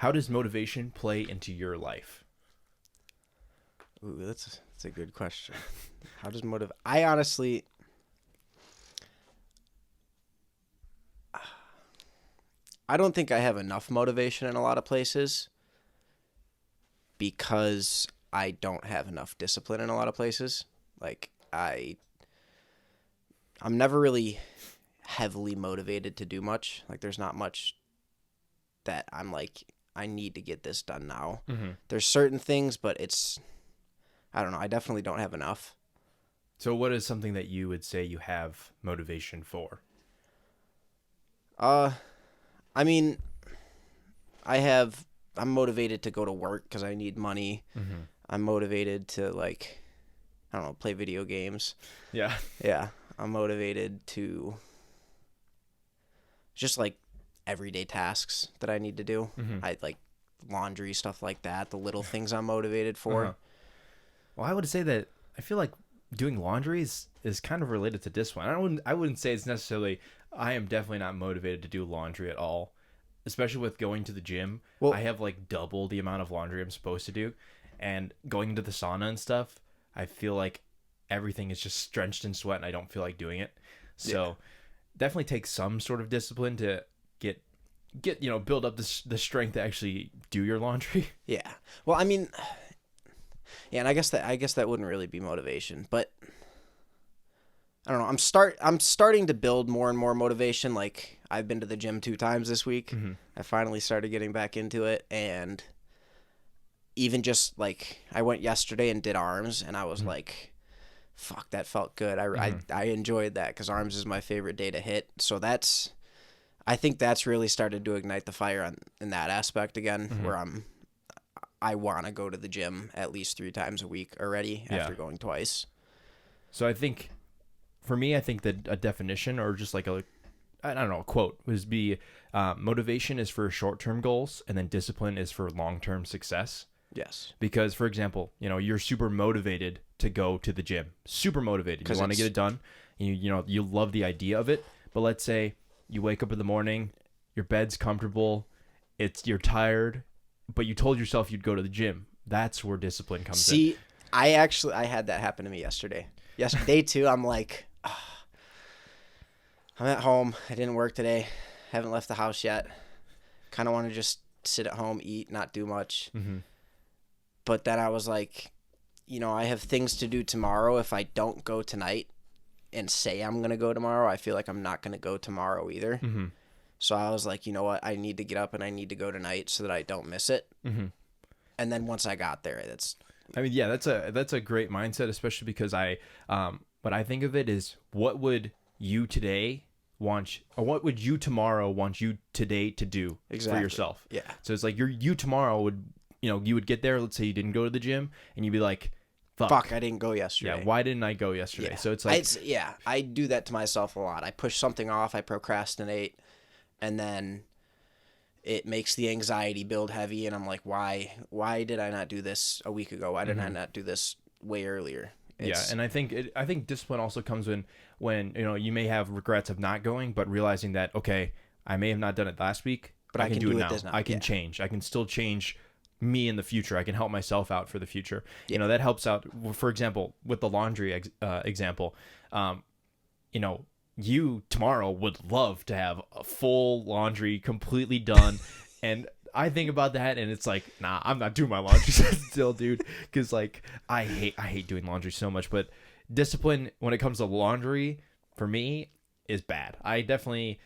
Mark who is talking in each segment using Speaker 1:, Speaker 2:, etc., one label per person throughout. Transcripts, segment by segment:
Speaker 1: How does motivation play into your life?
Speaker 2: Ooh, that's a good question. How does I honestly, I don't think I have enough motivation in a lot of places because I don't have enough discipline in a lot of places. Like I'm never really heavily motivated to do much. Like there's not much that I'm like I need to get this done now.
Speaker 1: Mm-hmm.
Speaker 2: There's certain things, but I don't know. I definitely don't have enough.
Speaker 1: So what is something that you would say you have motivation for?
Speaker 2: I mean, I'm motivated to go to work because I need money.
Speaker 1: Mm-hmm.
Speaker 2: I'm motivated to like, I don't know, play video games.
Speaker 1: Yeah.
Speaker 2: Yeah. I'm motivated to just like everyday tasks that I need to do.
Speaker 1: Mm-hmm.
Speaker 2: I like laundry, stuff like that. The little things I'm motivated for.
Speaker 1: Uh-huh. Well, I would say that I feel like doing laundry is kind of related to discipline. I wouldn't say it's necessarily. I am definitely not motivated to do laundry at all, especially with going to the gym.
Speaker 2: Well,
Speaker 1: I have like double the amount of laundry I'm supposed to do, and going into the sauna and stuff. I feel like everything is just drenched in sweat, and I don't feel like doing it. So, definitely takes some sort of discipline to get build up the strength to actually do your laundry.
Speaker 2: yeah. Well, I mean, yeah, and I guess that wouldn't really be motivation, but I don't know. I'm starting to build more and more motivation. Like I've been to the gym 2 times this week.
Speaker 1: Mm-hmm.
Speaker 2: I finally started getting back into it, and even just like I went yesterday and did arms, and I was like, "Fuck, that felt good." I enjoyed that because arms is my favorite day to hit. So I think that's really started to ignite the fire in that aspect again, where I want to go to the gym at least 3 times a week already after going twice.
Speaker 1: So I think, for me, I think that a definition or just like a quote would be motivation is for short-term goals and then discipline is for long-term success.
Speaker 2: Yes.
Speaker 1: Because, for example, you're super motivated to go to the gym. Super motivated. You want to get it done. You love the idea of it. But let's say you wake up in the morning, your bed's comfortable, you're tired, but you told yourself you'd go to the gym. That's where discipline comes in.
Speaker 2: See, I had that happen to me yesterday. Day 2, I'm like, I'm at home. I didn't work today. Haven't left the house yet. Kind of want to just sit at home, eat, not do much.
Speaker 1: Mm-hmm.
Speaker 2: But then I was like, I have things to do tomorrow. If I don't go tonight and say I'm going to go tomorrow, I feel like I'm not going to go tomorrow either.
Speaker 1: Mm-hmm.
Speaker 2: So I was like, you know what? I need to get up and I need to go tonight so that I don't miss it.
Speaker 1: Mm-hmm.
Speaker 2: And then once I got there,
Speaker 1: that's a great mindset, especially because what I think of it is, what would you today want, or what would you tomorrow want you today to do for yourself?
Speaker 2: Yeah.
Speaker 1: So it's like you tomorrow would, you would get there. Let's say you didn't go to the gym, and you'd be like, "Fuck,
Speaker 2: I didn't go yesterday.
Speaker 1: Yeah, why didn't I go yesterday?"
Speaker 2: Yeah.
Speaker 1: So it's like,
Speaker 2: I do that to myself a lot. I push something off. I procrastinate, and then it makes the anxiety build heavy, and I'm like, why did I not do this a week ago? Why did I not do this way earlier?
Speaker 1: And I think discipline also comes when you may have regrets of not going, but realizing that, okay, I may have not done it last week, but I can do it now. I can change. I can still change me in the future. I can help myself out for the future.
Speaker 2: Yeah.
Speaker 1: That helps out. For example, with the laundry example, you tomorrow would love to have a full laundry completely done. And I think about that and it's like, nah, I'm not doing my laundry still, dude. Cause like, I hate doing laundry so much, but discipline when it comes to laundry for me is bad. I definitely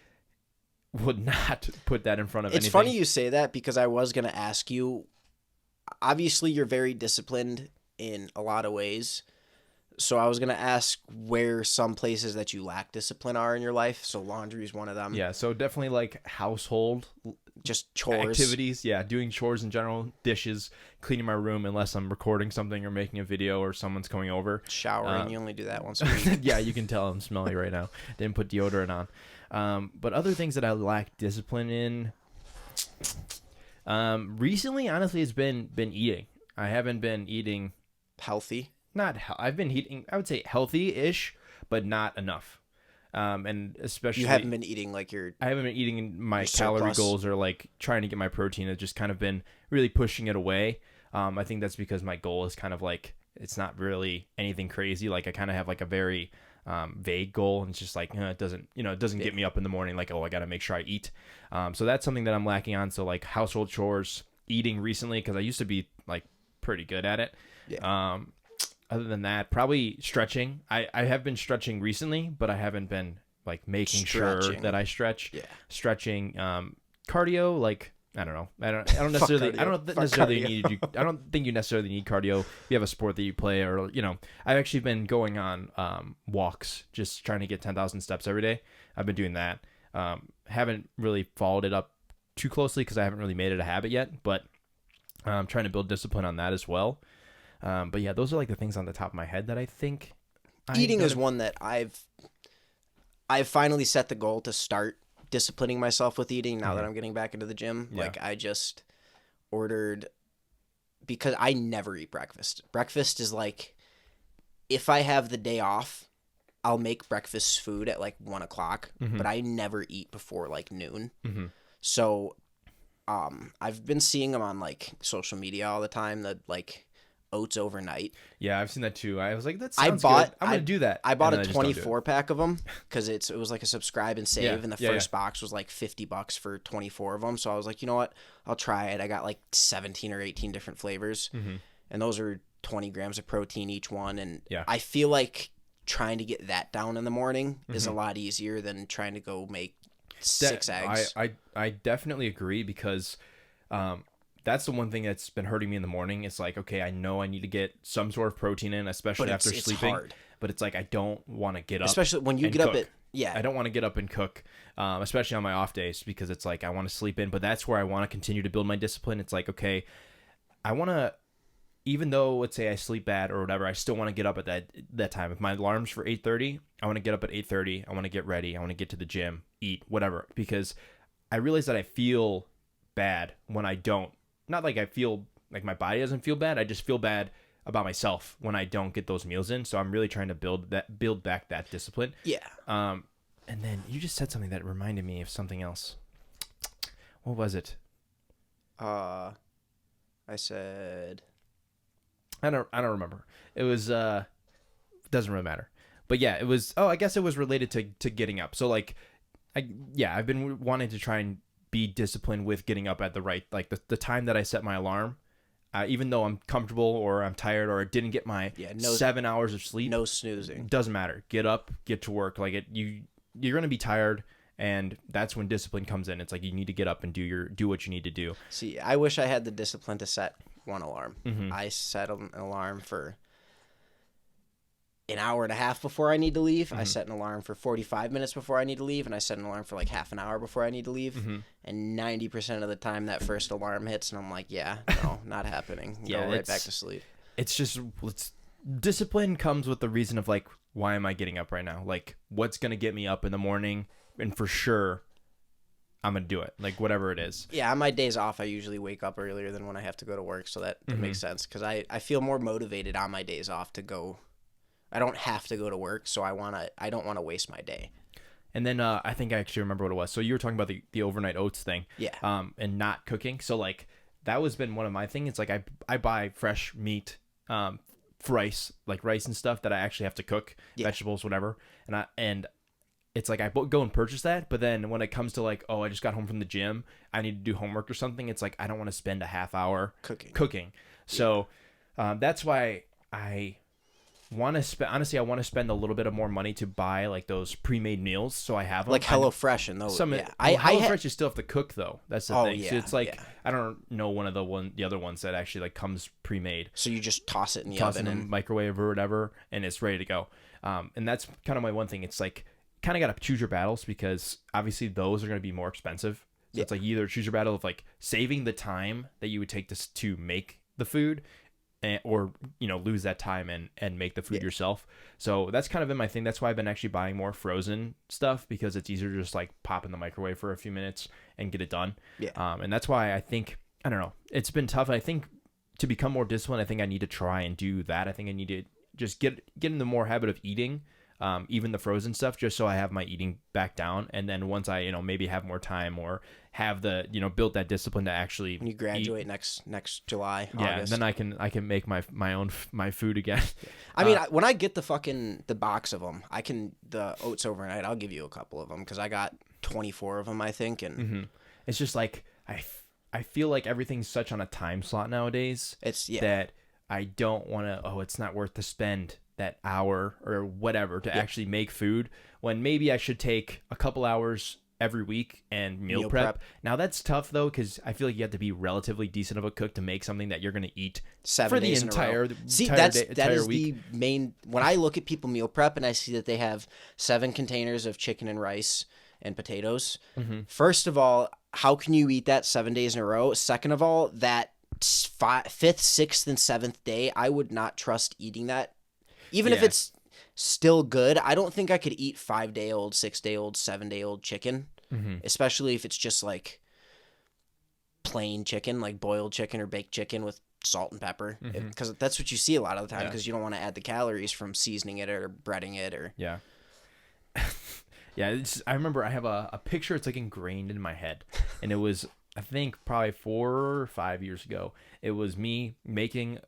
Speaker 1: would not put that in front of anything.
Speaker 2: It's funny you say that because I was going to ask you, obviously you're very disciplined in a lot of ways. So I was going to ask where some places that you lack discipline are in your life. So laundry is one of them.
Speaker 1: Yeah. So definitely like household,
Speaker 2: just chores,
Speaker 1: activities. Yeah. Doing chores in general, dishes, cleaning my room, unless I'm recording something or making a video or someone's coming over.
Speaker 2: Showering. You only do that once a week.
Speaker 1: Yeah. You can tell I'm smelly right now. Didn't put deodorant on. But other things that I lack discipline in, recently, honestly, it's been eating. I haven't been eating
Speaker 2: healthy.
Speaker 1: I've been eating, I would say healthy-ish, but not enough. And especially
Speaker 2: You haven't been eating like
Speaker 1: I haven't been eating my
Speaker 2: your
Speaker 1: calorie
Speaker 2: surplus.
Speaker 1: goals or like trying to get my protein. I've just kind of been really pushing it away. I think that's because my goal is kind of like, it's not really anything crazy. Like I kind of have like a very vague goal, and it's just like it doesn't get me up in the morning like, oh, I got to make sure I eat. So that's something that I'm lacking on. So like household chores, eating recently, because I used to be like pretty good at it.
Speaker 2: Yeah.
Speaker 1: Other than that, probably stretching. I have been stretching recently, but I haven't been like making sure
Speaker 2: Stretching.
Speaker 1: that I stretch.
Speaker 2: Yeah.
Speaker 1: Stretching, cardio, like I don't know. I don't
Speaker 2: Fuck
Speaker 1: necessarily.
Speaker 2: cardio.
Speaker 1: I don't
Speaker 2: Fuck
Speaker 1: necessarily
Speaker 2: cardio.
Speaker 1: need you. I don't think you necessarily need cardio if you have a sport that you play, or I've actually been going on walks, just trying to get 10,000 steps every day. I've been doing that. Haven't really followed it up too closely because I haven't really made it a habit yet, but I'm trying to build discipline on that as well. But yeah, those are like the things on the top of my head that I think.
Speaker 2: Eating is one that I've finally set the goal to start disciplining myself with eating now that I'm getting back into the gym.
Speaker 1: Yeah.
Speaker 2: Like I just ordered, because I never eat breakfast. Breakfast is like, if I have the day off, I'll make breakfast food at like 1:00, but I never eat before like noon. So I've been seeing them on like social media all the time, that like oats overnight.
Speaker 1: Yeah, I've seen that too. I was like, that sounds good. I'm gonna do that.
Speaker 2: I bought
Speaker 1: And
Speaker 2: a
Speaker 1: then I just don't do it.
Speaker 2: 24 pack of them because it was like a subscribe and save,
Speaker 1: Yeah,
Speaker 2: and the
Speaker 1: yeah,
Speaker 2: first box was like $50 for 24 of them. So I was like, you know what? I'll try it. I got like 17 or 18 different flavors, and those are 20 grams of protein each one. And
Speaker 1: Yeah.
Speaker 2: I feel like trying to get that down in the morning is a lot easier than trying to go make 6 eggs.
Speaker 1: I definitely agree, because that's the one thing that's been hurting me in the morning. It's like, okay, I know I need to get some sort of protein in, especially
Speaker 2: But
Speaker 1: after
Speaker 2: it's
Speaker 1: sleeping.
Speaker 2: hard.
Speaker 1: But it's like I don't want to get up,
Speaker 2: Especially when you
Speaker 1: and
Speaker 2: get up
Speaker 1: cook.
Speaker 2: at, yeah.
Speaker 1: I don't want to get up and cook, especially on my off days, because it's like I want to sleep in. But that's where I want to continue to build my discipline. It's like, okay, I want to, even though let's say I sleep bad or whatever, I still want to get up at that time. If my alarm's for 8:30, I want to get up at 8:30. I want to get ready. I want to get to the gym, eat, whatever, because I realize that I feel bad when I don't. Not like I feel like my body doesn't feel bad. I just feel bad about myself when I don't get those meals in. So I'm really trying to build back that discipline.
Speaker 2: Yeah.
Speaker 1: And then you just said something that reminded me of something else. What was it?
Speaker 2: I said,
Speaker 1: I don't remember. It was doesn't really matter. But yeah, it was. Oh, I guess it was related to getting up. So like, I've been wanting to try and be disciplined with getting up at the right, like the time that I set my alarm. Even though I'm comfortable or I'm tired or I didn't get my 7 hours of sleep,
Speaker 2: no snoozing.
Speaker 1: Doesn't matter. Get up, get to work. Like you're gonna be tired, and that's when discipline comes in. It's like you need to get up and do what you need to do.
Speaker 2: See, I wish I had the discipline to set one alarm.
Speaker 1: Mm-hmm.
Speaker 2: I set an alarm for an hour and a half before I need to leave. I set an alarm for 45 minutes before I need to leave, and I set an alarm for like half an hour before I need to leave. And 90% of the time that first alarm hits, and I'm like, yeah, no, not happening. Go right back to sleep.
Speaker 1: It's just discipline comes with the reason of like, why am I getting up right now? Like, what's gonna get me up in the morning? And for sure, I'm gonna do it. Like whatever it is.
Speaker 2: Yeah, on my days off, I usually wake up earlier than when I have to go to work, so that makes sense, because I feel more motivated on my days off to go. I don't have to go to work, so I don't want to waste my day.
Speaker 1: And then I think I actually remember what it was. So you were talking about the overnight oats thing.
Speaker 2: Yeah.
Speaker 1: And not cooking. So like that was been one of my things. It's like I buy fresh meat, rice, like rice and stuff that I actually have to cook, vegetables, whatever. And it's like I go and purchase that, but then when it comes to like, oh, I just got home from the gym, I need to do homework or something. It's like I don't want to spend a half hour cooking. So that's why I want to spend. Honestly, I want to spend a little bit of more money to buy like those pre-made meals, so I have them.
Speaker 2: Like HelloFresh and those.
Speaker 1: HelloFresh you still have to cook though. That's the thing.
Speaker 2: Yeah,
Speaker 1: so it's like I don't know the other ones that actually like comes pre-made.
Speaker 2: So you just toss it in the
Speaker 1: oven,
Speaker 2: oven,
Speaker 1: in the microwave or whatever, and it's ready to go. And that's kind of my one thing. It's like kind of got to choose your battles, because obviously those are going to be more expensive. So it's like you either choose your battle of like saving the time that you would take to make the food, or lose that time and make the food yourself. So that's kind of been my thing. That's why I've been actually buying more frozen stuff, because it's easier to just like pop in the microwave for a few minutes and get it done. And that's why I think, I don't know, it's been tough. I think to become more disciplined, I think I need to try and do that. I think I need to just get in the more habit of eating even the frozen stuff, just so I have my eating back down. And then once I, maybe have more time or have the, built that discipline to actually
Speaker 2: When you graduate next July,
Speaker 1: yeah,
Speaker 2: August.
Speaker 1: then I can make my own my food again.
Speaker 2: I mean, when I get the box of them, the oats overnight, I'll give you a couple of them because I got 24 of them, I think. And
Speaker 1: It's just like, I feel like everything's such on a time slot nowadays. That I don't want to, it's not worth to spend that hour or whatever to actually make food, when maybe I should take a couple hours every week and meal prep. Now that's tough though, because I feel like you have to be relatively decent of a cook to make something that you're going to eat
Speaker 2: 7
Speaker 1: for the
Speaker 2: days
Speaker 1: entire
Speaker 2: in a row. See,
Speaker 1: entire
Speaker 2: that is
Speaker 1: week.
Speaker 2: the main. When I look at people meal prep and I see that they have 7 containers of chicken and rice and potatoes. First of all, how can you eat that 7 days in a row? Second of all, that 5th, 6th, and 7th day, I would not trust eating that. Even if it's still good, I don't think I could eat 5-day-old, 6-day-old, 7-day-old chicken, especially if it's just like plain chicken, like boiled chicken or baked chicken with salt and pepper, because that's what you see a lot of the time, because you don't want to add the calories from seasoning it or breading it or
Speaker 1: Yeah, I remember I have a picture. It's like ingrained in my head, and it was, I think, probably 4 or 5 years ago. It was me making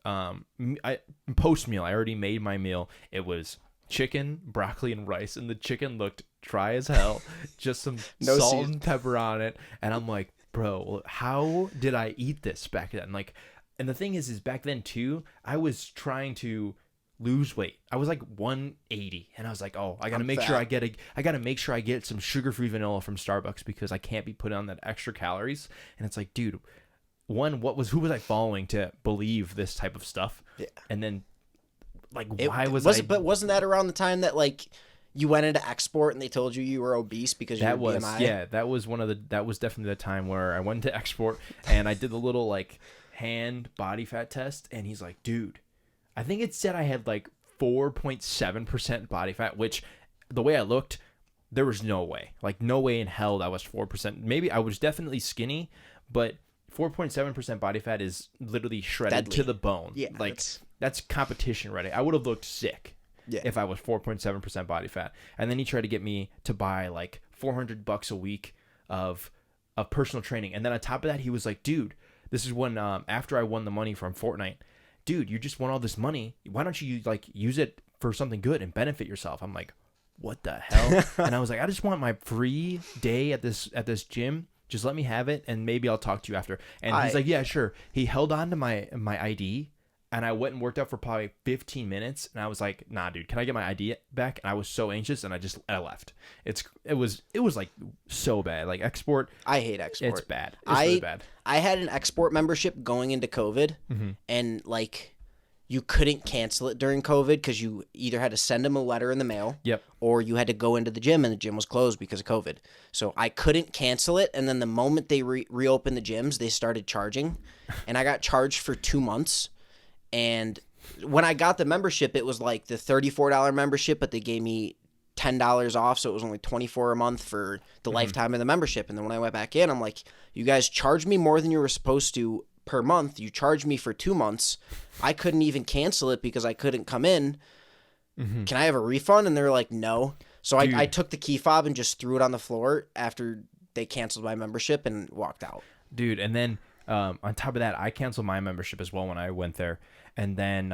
Speaker 1: post meal. I already made my meal. It was chicken, broccoli, and rice, and the chicken looked dry as hell. Just some salt and pepper on it, and I'm like, bro, how did I eat this back then? Like, and the thing is back then too, I was trying to lose weight. I was like 180, and I was like, I gotta make sure I get some sugar-free vanilla from Starbucks, because I can't be putting on that extra calories. And it's like, dude, who was I following to believe this type of stuff? Yeah. And then, like,
Speaker 2: But wasn't that around the time that like you went into export and they told you were obese because you were BMI?
Speaker 1: Yeah, that was definitely the time where I went to export and I did the little like hand body fat test, and he's like, dude, I think it said I had like 4.7% body fat, which the way I looked, there was no way. Like, no way in hell that was 4%. Maybe I was definitely skinny, but 4.7% body fat is literally shredded to the bone. Yeah, like that's competition ready. I would have looked sick if I was 4.7% body fat. And then he tried to get me to buy like $400 a week of personal training. And then on top of that, he was like, dude, this is when after I won the money from Fortnite, dude, you just won all this money. Why don't you like use it for something good and benefit yourself? I'm like, what the hell? And I was like, I just want my free day at this gym. Just let me have it, and maybe I'll talk to you after. And he's like, yeah, sure. He held on to my ID, and I went and worked out for probably 15 minutes. And I was like, nah, dude, can I get my ID back? And I was so anxious, and I left. It was like so bad. Like export.
Speaker 2: I hate export.
Speaker 1: It's bad. It's really bad.
Speaker 2: I had an export membership going into COVID, and like you couldn't cancel it during COVID because you either had to send them a letter in the mail, or you had to go into the gym, and the gym was closed because of COVID. So I couldn't cancel it, and then the moment they reopened the gyms, they started charging, and I got charged for 2 months. And when I got the membership, it was like the $34 membership, but they gave me $10 off, so it was only $24 a month for the lifetime of the membership. And then when I went back in, I'm like, you guys charged me more than you were supposed to per month. You charged me for 2 months. I couldn't even cancel it because I couldn't come in. Can I have a refund? And they're like, no. So I took the key fob and just threw it on the floor after they canceled my membership and walked out.
Speaker 1: Dude, and then on top of that, I canceled my membership as well when I went there. And then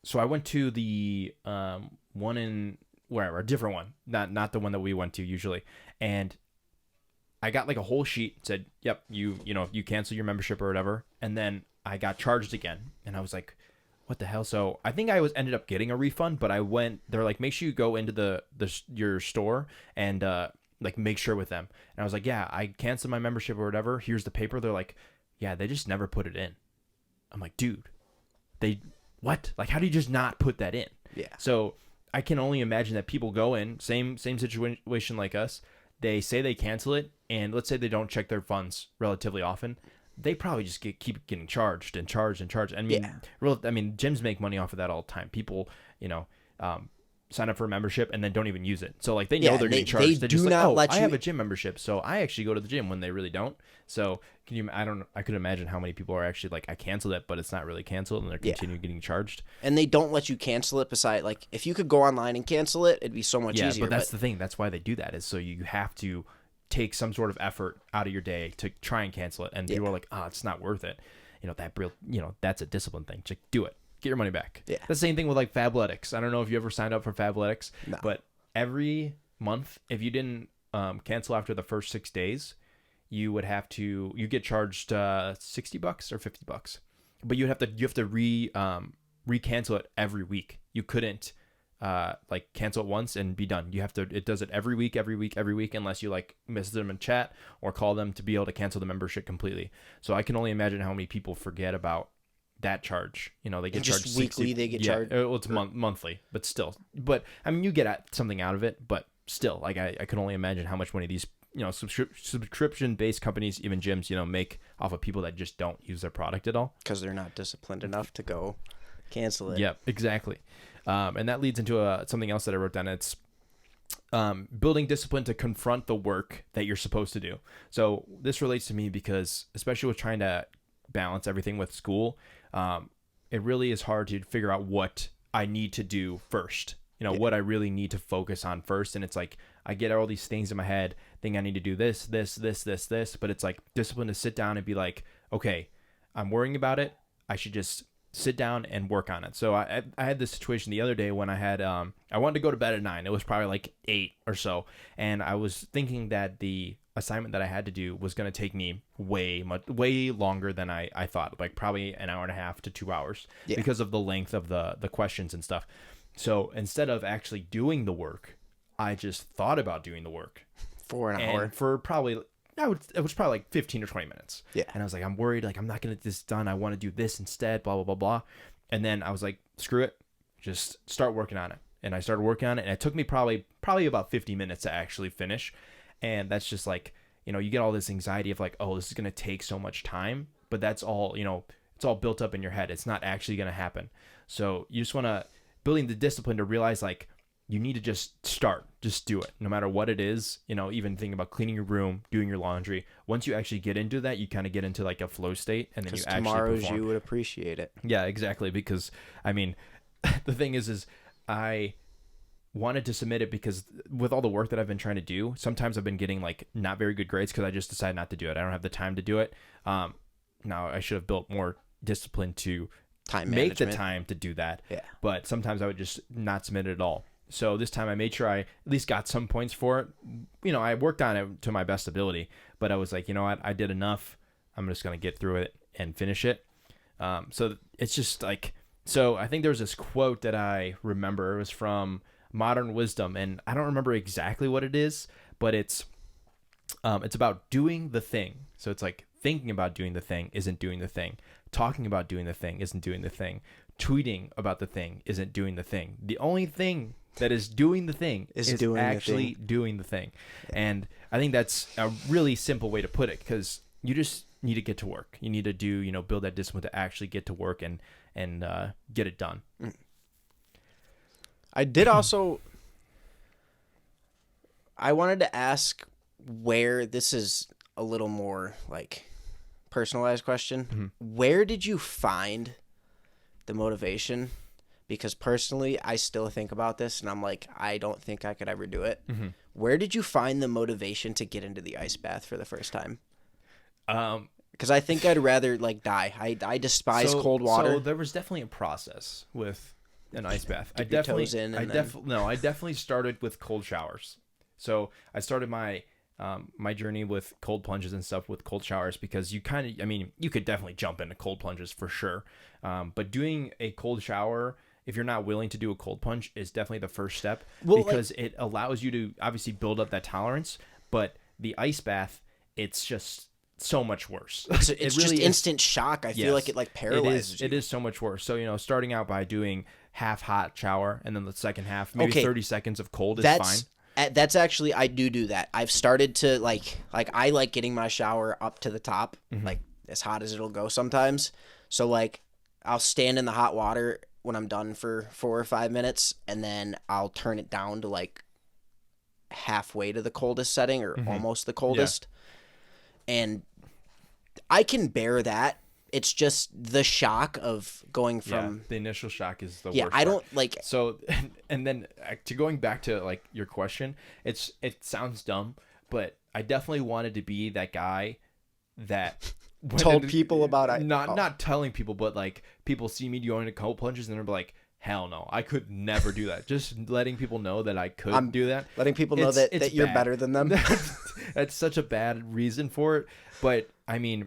Speaker 1: so I went to the one in wherever, a different one, not the one that we went to usually. And I got like a whole sheet that said, yep, you cancel your membership or whatever. And then I got charged again. And I was like, what the hell? So I think I ended up getting a refund, but they're like, make sure you go into your store and like make sure with them. And I was like, yeah, I canceled my membership or whatever. Here's the paper. They're like, yeah, they just never put it in. I'm like, dude, what? Like, how do you just not put that in?
Speaker 2: Yeah.
Speaker 1: So I can only imagine that people go in, same situation like us. They say they cancel it, and let's say they don't check their funds relatively often. They probably just keep getting charged and charged and charged. I mean, gyms make money off of that all the time. People, sign up for a membership and then don't even use it. So like they know
Speaker 2: Yeah,
Speaker 1: they're
Speaker 2: they-
Speaker 1: getting charged.
Speaker 2: they
Speaker 1: They're
Speaker 2: do
Speaker 1: just like,
Speaker 2: not
Speaker 1: oh,
Speaker 2: let
Speaker 1: I
Speaker 2: you-
Speaker 1: have a gym membership, so I actually go to the gym when they really don't. So can you? I could imagine how many people are actually like, I canceled it, but it's not really canceled, and they're continuing getting charged.
Speaker 2: And they don't let you cancel it. Beside, like, if you could go online and cancel it, it'd be so much
Speaker 1: Yeah,
Speaker 2: easier.
Speaker 1: but that's the thing. That's why they do that, is so you have to take some sort of effort out of your day to try and cancel it. And people are like, oh, it's not worth it. That's a discipline thing. Just do it. Get your money back.
Speaker 2: Yeah.
Speaker 1: The same thing with like Fabletics. I don't know if you ever signed up for Fabletics,
Speaker 2: No.
Speaker 1: but every month, if you didn't cancel after the first 6 days, you get charged $60 or $50. But you have to re-cancel it every week. You couldn't like cancel it once and be done. It does it every week, unless you like message them in chat or call them to be able to cancel the membership completely. So I can only imagine how many people forget about that charge. They get
Speaker 2: just
Speaker 1: charged
Speaker 2: weekly.
Speaker 1: 60.
Speaker 2: They get
Speaker 1: Yeah,
Speaker 2: charged.
Speaker 1: well, it's monthly, but still. But I mean, you get something out of it, but still, like I can only imagine how much money these subscription based companies, even gyms, make off of people that just don't use their product at all,
Speaker 2: because they're not disciplined enough to go cancel it.
Speaker 1: Yep, exactly. And that leads into something else that I wrote down. It's building discipline to confront the work that you're supposed to do. So this relates to me because, especially with trying to balance everything with school, it really is hard to figure out what I need to do first. What I really need to focus on first. And it's like, I get all these things in my head, think I need to do this, but it's like discipline to sit down and be like, okay, I'm worrying about it. I should just sit down and work on it. So I had this situation the other day when I had, I wanted to go to bed at 9. It was probably like 8 or so. And I was thinking that the assignment that I had to do was going to take me way longer than I thought, like probably an hour and a half to 2 hours because of the length of the questions and stuff. So instead of actually doing the work, I just thought about doing the work
Speaker 2: for an hour.
Speaker 1: And for probably, it was probably like 15 or 20 minutes.
Speaker 2: Yeah.
Speaker 1: And I was like, I'm worried, like I'm not going to get this done. I want to do this instead, blah, blah, blah, blah. And then I was like, screw it. Just start working on it. And I started working on it. And it took me probably about 50 minutes to actually finish. And that's just like, you get all this anxiety of like, oh, this is going to take so much time. But that's all, it's all built up in your head. It's not actually going to happen. So you just want to building the discipline to realize like you need to just do it no matter what it is. Even thinking about cleaning your room, doing your laundry, once you actually get into that, you kind of get into like a flow state, and then you actually
Speaker 2: tomorrow's
Speaker 1: perform.
Speaker 2: You would appreciate it.
Speaker 1: Yeah, exactly. Because I mean, the thing is I wanted to submit it because with all the work that I've been trying to do, sometimes I've been getting like not very good grades because I just decided not to do it. I don't have the time to do it. Now I should have built more discipline to make the time to do that.
Speaker 2: Yeah.
Speaker 1: But sometimes I would just not submit it at all. So this time I made sure I at least got some points for it. I worked on it to my best ability, but I was like, you know what? I did enough. I'm just going to get through it and finish it. So it's just like, so I think there was this quote that I remember. It was from Modern Wisdom, and I don't remember exactly what it is, but it's about doing the thing. So it's like thinking about doing the thing isn't doing the thing. Talking about doing the thing isn't doing the thing. Tweeting about the thing isn't doing the thing. The only thing that is doing the thing is actually doing the thing. And I think that's a really simple way to put it, because you just need to get to work. You need to build that discipline to actually get to work and get it done.
Speaker 2: I did also, I wanted to ask where, this is a little more like personalized question.
Speaker 1: Mm-hmm.
Speaker 2: Where did you find the motivation? Because personally, I still think about this and I'm like, I don't think I could ever do it.
Speaker 1: Mm-hmm.
Speaker 2: Where did you find the motivation to get into the ice bath for the first time? Because I think I'd rather like die. I despise cold water.
Speaker 1: So there was definitely a process with an ice bath.
Speaker 2: Dip your toes in
Speaker 1: I definitely started with cold showers. So I started my journey with cold plunges and stuff with cold showers, because you could definitely jump into cold plunges for sure. But doing a cold shower, if you're not willing to do a cold plunge, is definitely the first step, because it allows you to obviously build up that tolerance. But the ice bath, it's just so much worse.
Speaker 2: It's
Speaker 1: it
Speaker 2: just
Speaker 1: really
Speaker 2: instant shock. I feel like it like paralyzes you.
Speaker 1: It is so much worse. So, starting out by doing half hot shower and then the second half, maybe 30 seconds of cold is fine.
Speaker 2: That's actually, I do that. I've started to like I like getting my shower up to the top, like as hot as it'll go sometimes. So like I'll stand in the hot water when I'm done for 4 or 5 minutes, and then I'll turn it down to like halfway to the coldest setting or almost the coldest. And I can bear that. It's just the shock of going from
Speaker 1: the initial shock is the
Speaker 2: yeah.
Speaker 1: worst
Speaker 2: I
Speaker 1: part.
Speaker 2: don't like
Speaker 1: So and then to going back to like your question, it sounds dumb, but I definitely wanted to be that guy that
Speaker 2: told people about it.
Speaker 1: Not telling people, but like people see me doing the cold plunges and they're like, hell no, I could never do that. Just letting people know that I could do that.
Speaker 2: Letting people know that you're better than them.
Speaker 1: That's such a bad reason for it. But I mean,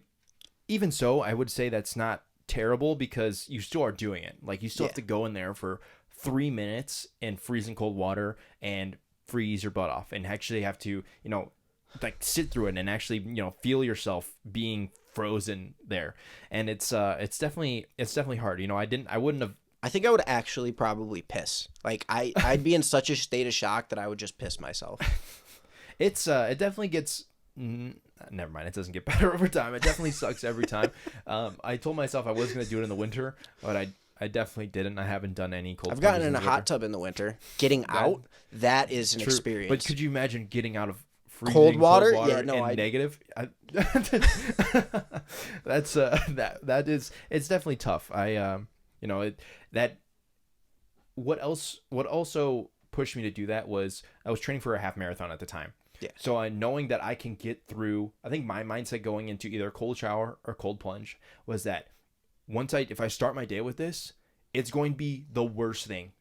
Speaker 1: even so, I would say that's not terrible because you still are doing it. Like you still have to go in there for 3 minutes in freezing cold water and freeze your butt off and actually have to, like sit through it and actually, feel yourself being frozen there. And it's definitely hard. I wouldn't have.
Speaker 2: I think I would actually probably piss. Like I'd be in such a state of shock that I would just piss myself.
Speaker 1: It definitely gets. Never mind. It doesn't get better over time. It definitely sucks every time. I told myself I was going to do it in the winter, but I definitely didn't. I haven't done any cold.
Speaker 2: I've gotten in a hot tub in the winter. Getting out, that is an experience.
Speaker 1: But could you imagine getting out of freezing
Speaker 2: cold water? Yeah,
Speaker 1: no, negative. That's that is it's definitely tough. What also pushed me to do that was I was training for a half marathon at the time.
Speaker 2: Yeah.
Speaker 1: So knowing that I can get through, I think my mindset going into either cold shower or cold plunge was that if I start my day with this, it's going to be the worst thing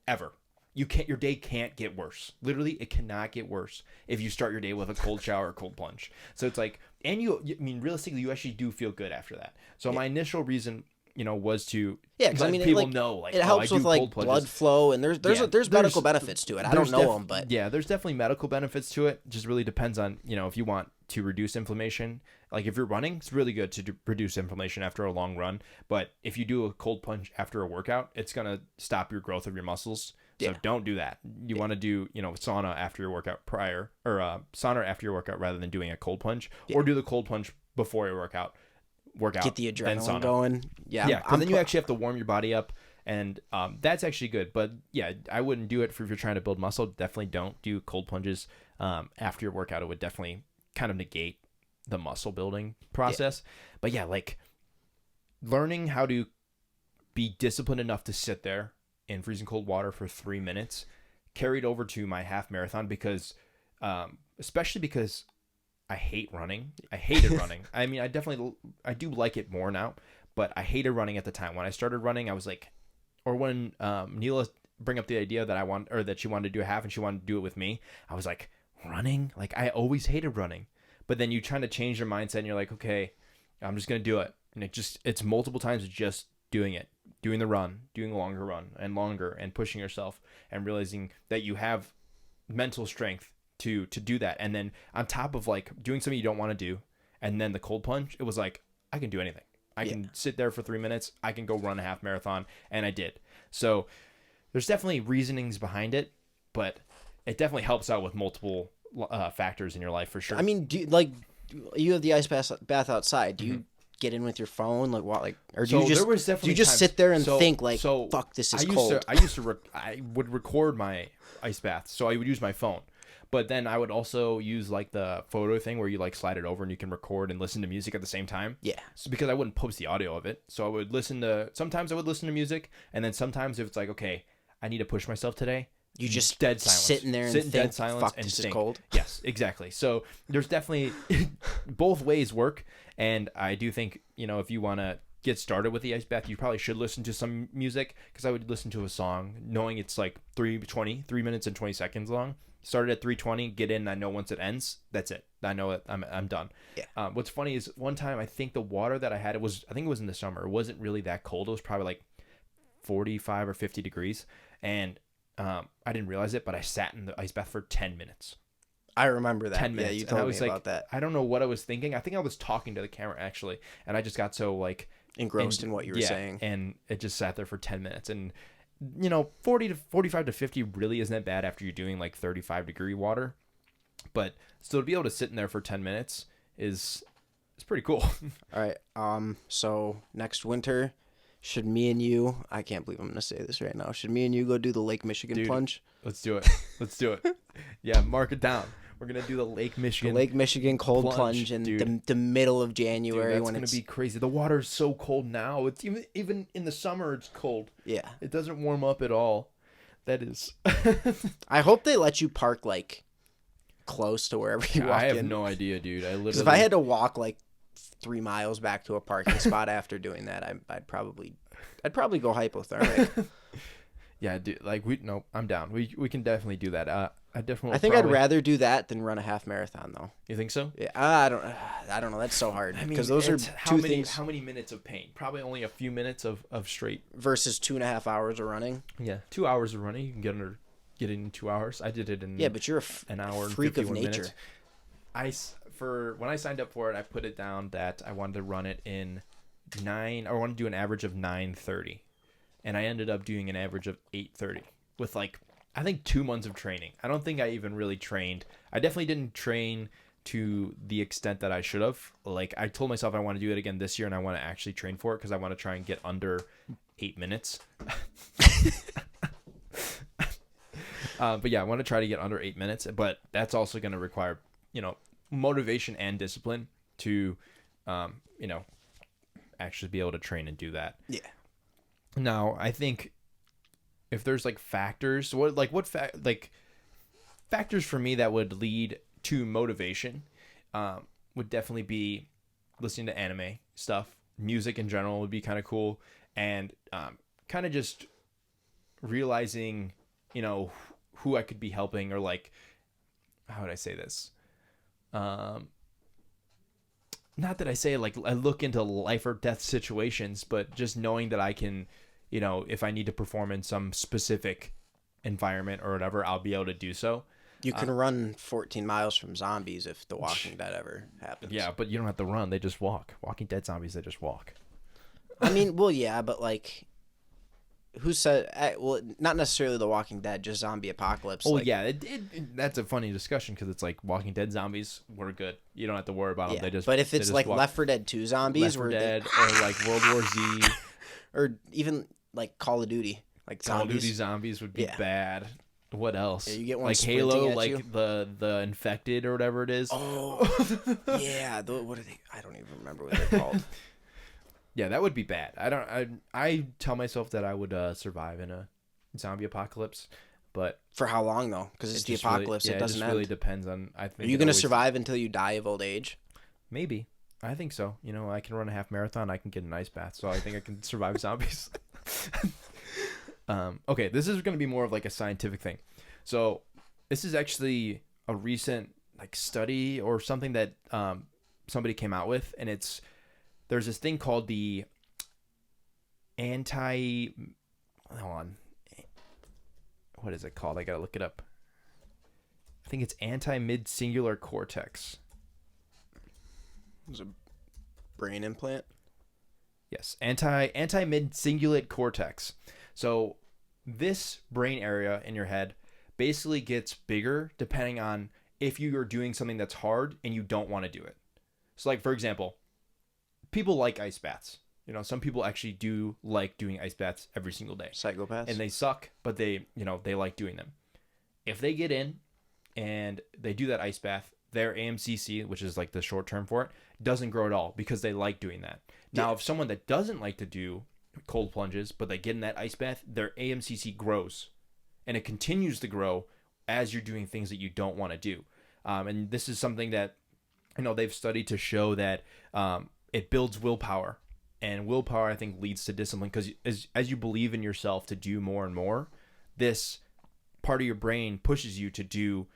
Speaker 1: ever. Your day can't get worse. Literally, it cannot get worse if you start your day with a cold shower or cold plunge. So it's like, and realistically, you actually do feel good after that. So my initial reason, was to let people know, like,
Speaker 2: it helps with like blood flow, and there's medical benefits to it. I don't know them, but
Speaker 1: yeah, there's definitely medical benefits to it. Just really depends on if you want to reduce inflammation. Like if you're running, it's really good to reduce inflammation after a long run. But if you do a cold plunge after a workout, it's gonna stop your growth of your muscles. So don't do that. You want to do sauna after your workout sauna after your workout rather than doing a cold plunge, or do the cold plunge before your workout.
Speaker 2: Get the adrenaline going. Yeah,
Speaker 1: because then you actually have to warm your body up, and that's actually good. But yeah, I wouldn't do it if you're trying to build muscle. Definitely don't do cold plunges after your workout. It would definitely kind of negate the muscle building process. But yeah, like learning how to be disciplined enough to sit there in freezing cold water for 3 minutes carried over to my half marathon because especially because I hate running. I hated running. I mean, I do like it more now, but I hated running at the time. When I started running, I was like, or when Neela bring up the idea that she wanted to do a half and she wanted to do it with me, I was like, running? Like I always hated running. But then you trying to change your mindset and you're like, okay, I'm just going to do it. And it's multiple times of just doing it, doing the run, doing a longer run and longer and pushing yourself and realizing that you have mental strength to do that. And then on top of like doing something you don't want to do and then the cold plunge, it was like I can do anything. I can sit there for 3 minutes, I can go run a half marathon, and I did. So there's definitely reasonings behind it, but it definitely helps out with multiple factors in your life for sure.
Speaker 2: I mean, you have the ice bath outside, do you get in with your phone like what, like, or do you just sit there and think like, fuck, this is cold?
Speaker 1: I would record my ice bath, so I would use my phone. But then I would also use like the photo thing where you like slide it over and you can record and listen to music at the same time.
Speaker 2: Yeah.
Speaker 1: So because I wouldn't post the audio of it. So sometimes I would listen to music, and then sometimes if it's like, okay, I need to push myself today,
Speaker 2: you just
Speaker 1: dead silence.
Speaker 2: Sit in there and think,
Speaker 1: dead silence
Speaker 2: fuck,
Speaker 1: and
Speaker 2: this
Speaker 1: think.
Speaker 2: is cold.
Speaker 1: Yes, exactly. So there's definitely both ways work. And I do think, if you want to get started with the ice bath, you probably should listen to some music, because I would listen to a song knowing it's like 3 minutes and 20 seconds long. Started at 3:20, get in. I know once it ends, that's it. I know it. I'm done.
Speaker 2: Yeah.
Speaker 1: What's funny is one time I think the water that I had, I think it was in the summer. It wasn't really that cold. It was probably like 45 or 50 degrees, and I didn't realize it, but I sat in the ice bath for 10 minutes.
Speaker 2: I remember that.
Speaker 1: 10 minutes.
Speaker 2: Yeah, you told me about that.
Speaker 1: I don't know what I was thinking. I think I was talking to the camera actually, and I just got so like
Speaker 2: engrossed in what you were saying,
Speaker 1: and it just sat there for 10 minutes. And 40 to 45 to 50 really isn't that bad after you're doing like 35-degree water, but still to be able to sit in there for 10 minutes is pretty cool.
Speaker 2: All right. So next winter, Should me and you, I can't believe I'm going to say this right now. Should me and you go do the Lake Michigan
Speaker 1: Dude,
Speaker 2: plunge?
Speaker 1: Let's do it. Let's do it. Yeah, mark it down. We're going to do the Lake
Speaker 2: The
Speaker 1: Michigan.
Speaker 2: Lake Michigan cold plunge in the middle of January.
Speaker 1: Dude, that's going to be crazy. The water's so cold now. It's even in the summer, it's cold.
Speaker 2: Yeah.
Speaker 1: It doesn't warm up at all. That is.
Speaker 2: I hope they let you park, like, close to wherever you walk in.
Speaker 1: I have no idea, dude.
Speaker 2: Because if I had to walk, like, 3 miles back to a parking spot after doing that, I'd probably go hypothermic.
Speaker 1: Yeah, dude. Like I'm down. We can definitely do that. I
Speaker 2: think I'd rather do that than run a half marathon, though.
Speaker 1: You think so?
Speaker 2: Yeah, I don't know. That's so hard.
Speaker 1: I mean,
Speaker 2: because those are two things.
Speaker 1: How many minutes of pain? Probably only a few minutes of straight.
Speaker 2: Versus 2.5 hours of running.
Speaker 1: Yeah, 2 hours of running. You can get it in 2 hours. I did it in
Speaker 2: but you're
Speaker 1: an hour and
Speaker 2: freak
Speaker 1: 51
Speaker 2: of nature.
Speaker 1: minutes. When I signed up for it, I put it down that I wanted to run it in 9. I wanted to do an average of 9:30, and I ended up doing an average of 8:30 with I think 2 months of training. I don't think I even really trained. I definitely didn't train to the extent that I should have. Like, I told myself I want to do it again this year, and I want to actually train for it because I want to try and get under 8 minutes. But yeah, I want to try to get under 8 minutes. But that's also going to require, motivation and discipline to, actually be able to train and do that.
Speaker 2: Yeah.
Speaker 1: Now, I think if there's factors, factors for me that would lead to motivation, would definitely be listening to anime stuff. Music in general would be kind of cool, and kind of just realizing, who I could be helping, or how would I say this? Not that I say I look into life or death situations, but just knowing that I can, if I need to perform in some specific environment or whatever, I'll be able to do so.
Speaker 2: You can run 14 miles from zombies if The Walking Dead ever happens.
Speaker 1: Yeah, but you don't have to run. They just walk. Walking Dead zombies, they just walk.
Speaker 2: I mean, well, yeah, but who said? Well, not necessarily The Walking Dead, just zombie apocalypse.
Speaker 1: Oh yeah, that's a funny discussion because it's Walking Dead zombies were good. You don't have to worry about them.
Speaker 2: Yeah, but if it's Left 4 Dead 2 zombies,
Speaker 1: Left 4 Dead or World War Z,
Speaker 2: or even Call of Duty,
Speaker 1: Call of Duty zombies would be bad. What else?
Speaker 2: Yeah, you get one
Speaker 1: Halo,
Speaker 2: at you.
Speaker 1: the infected or whatever it is.
Speaker 2: Oh, yeah. What are they? I don't even remember what they're called.
Speaker 1: Yeah, that would be bad. I tell myself that I would survive in a zombie apocalypse, but
Speaker 2: for how long though? Because it's the apocalypse.
Speaker 1: Really,
Speaker 2: it doesn't end.
Speaker 1: Really depends on. I think.
Speaker 2: Are you going to survive until you die of old age?
Speaker 1: Maybe. I think so. I can run a half marathon. I can get an ice bath, so I think I can survive zombies. Okay, this is going to be more of a scientific thing. So this is actually a recent study or something that somebody came out with, and there's this thing called the what is it called? I gotta look it up. I think it's anti-mid-singular cortex.
Speaker 2: It's a brain implant.
Speaker 1: Yes, anti-mid-cingulate cortex. So this brain area in your head basically gets bigger depending on if you are doing something that's hard and you don't want to do it. So for example, people like ice baths. Some people actually do like doing ice baths every single day.
Speaker 2: Psychopaths.
Speaker 1: And they suck, but they like doing them. If they get in and they do that ice bath, their AMCC, which is the short term for it, doesn't grow at all because they like doing that. Now, if someone that doesn't like to do cold plunges, but they get in that ice bath, their AMCC grows, and it continues to grow as you're doing things that you don't want to do. And this is something that they've studied to show that it builds willpower, and willpower I think leads to discipline because as you believe in yourself to do more and more, this part of your brain pushes you to do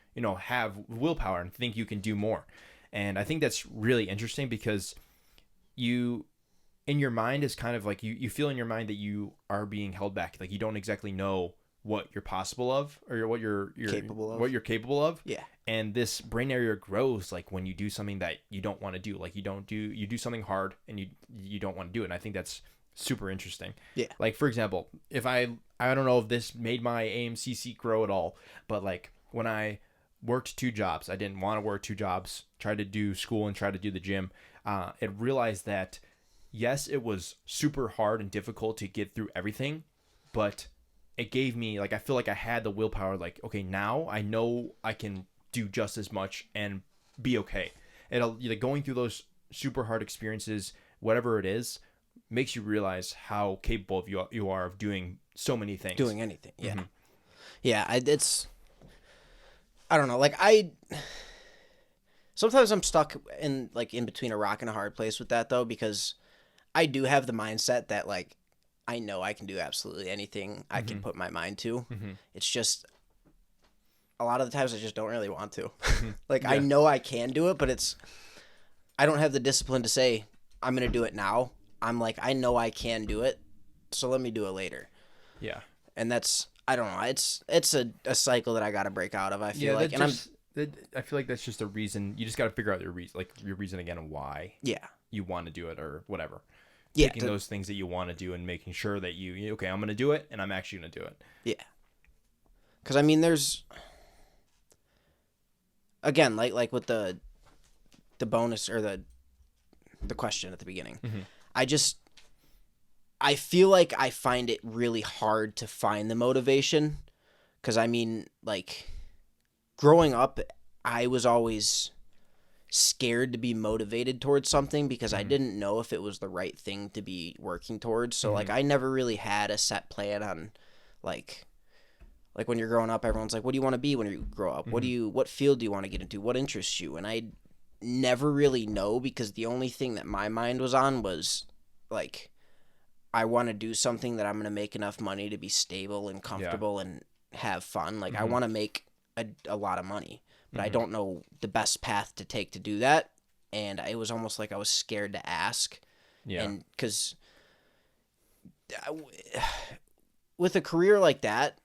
Speaker 1: have willpower and think you can do more. And I think that's really interesting because you in your mind is kind of you feel in your mind that you are being held back. You don't exactly know what you're possible of or what you're capable of.
Speaker 2: Yeah.
Speaker 1: And this brain area grows when you do something that you don't want to do. You do something hard and you don't want to do it. And I think that's super interesting.
Speaker 2: Yeah.
Speaker 1: For example, if I don't know if this made my AMCC grow at all, but when I worked 2 jobs, I didn't want to work 2 jobs, tried to do school and tried to do the gym. It realized that yes, it was super hard and difficult to get through everything, but it gave me, like, I feel like I had the willpower, like, okay, now I know I can do just as much and be okay. And going through those super hard experiences, whatever it is, makes you realize how capable of you are of doing so many things.
Speaker 2: Doing anything, yeah.
Speaker 1: Mm-hmm.
Speaker 2: Yeah, I don't know, like, sometimes I'm stuck in between a rock and a hard place with that, though, because I do have the mindset that, like, I know I can do absolutely anything I can put my mind to. It's just a lot of the times I just don't really want to. Like, I know I can do it, but I don't have the discipline to say I'm going to do it now. I'm like, I know I can do it, so let me do it later.
Speaker 1: Yeah.
Speaker 2: And that's, I don't know, it's a cycle that I got to break out of, I feel like. And
Speaker 1: I feel like that's just a reason. You just got to figure out your reason again and why you want to do it or whatever.
Speaker 2: Yeah,
Speaker 1: Picking those things that you want to do and making sure that okay, I'm going to do it and I'm actually going to do it.
Speaker 2: Yeah. Because, I mean, there's, again, like with the bonus or the question at the beginning, I feel like I find it really hard to find the motivation. Because, I mean, like, growing up, I was always scared to be motivated towards something because I didn't know if it was the right thing to be working towards. So, like, I never really had a set plan on, like when you're growing up, everyone's like, what do you want to be when you grow up? What field do you want to get into? What interests you? And I never really know, because the only thing that my mind was on was, like, I want to do something that I'm going to make enough money to be stable and comfortable and have fun. Like, I want to make a lot of money, but I don't know the best path to take to do that. And it was almost like I was scared to ask. Yeah. And because with a career like that,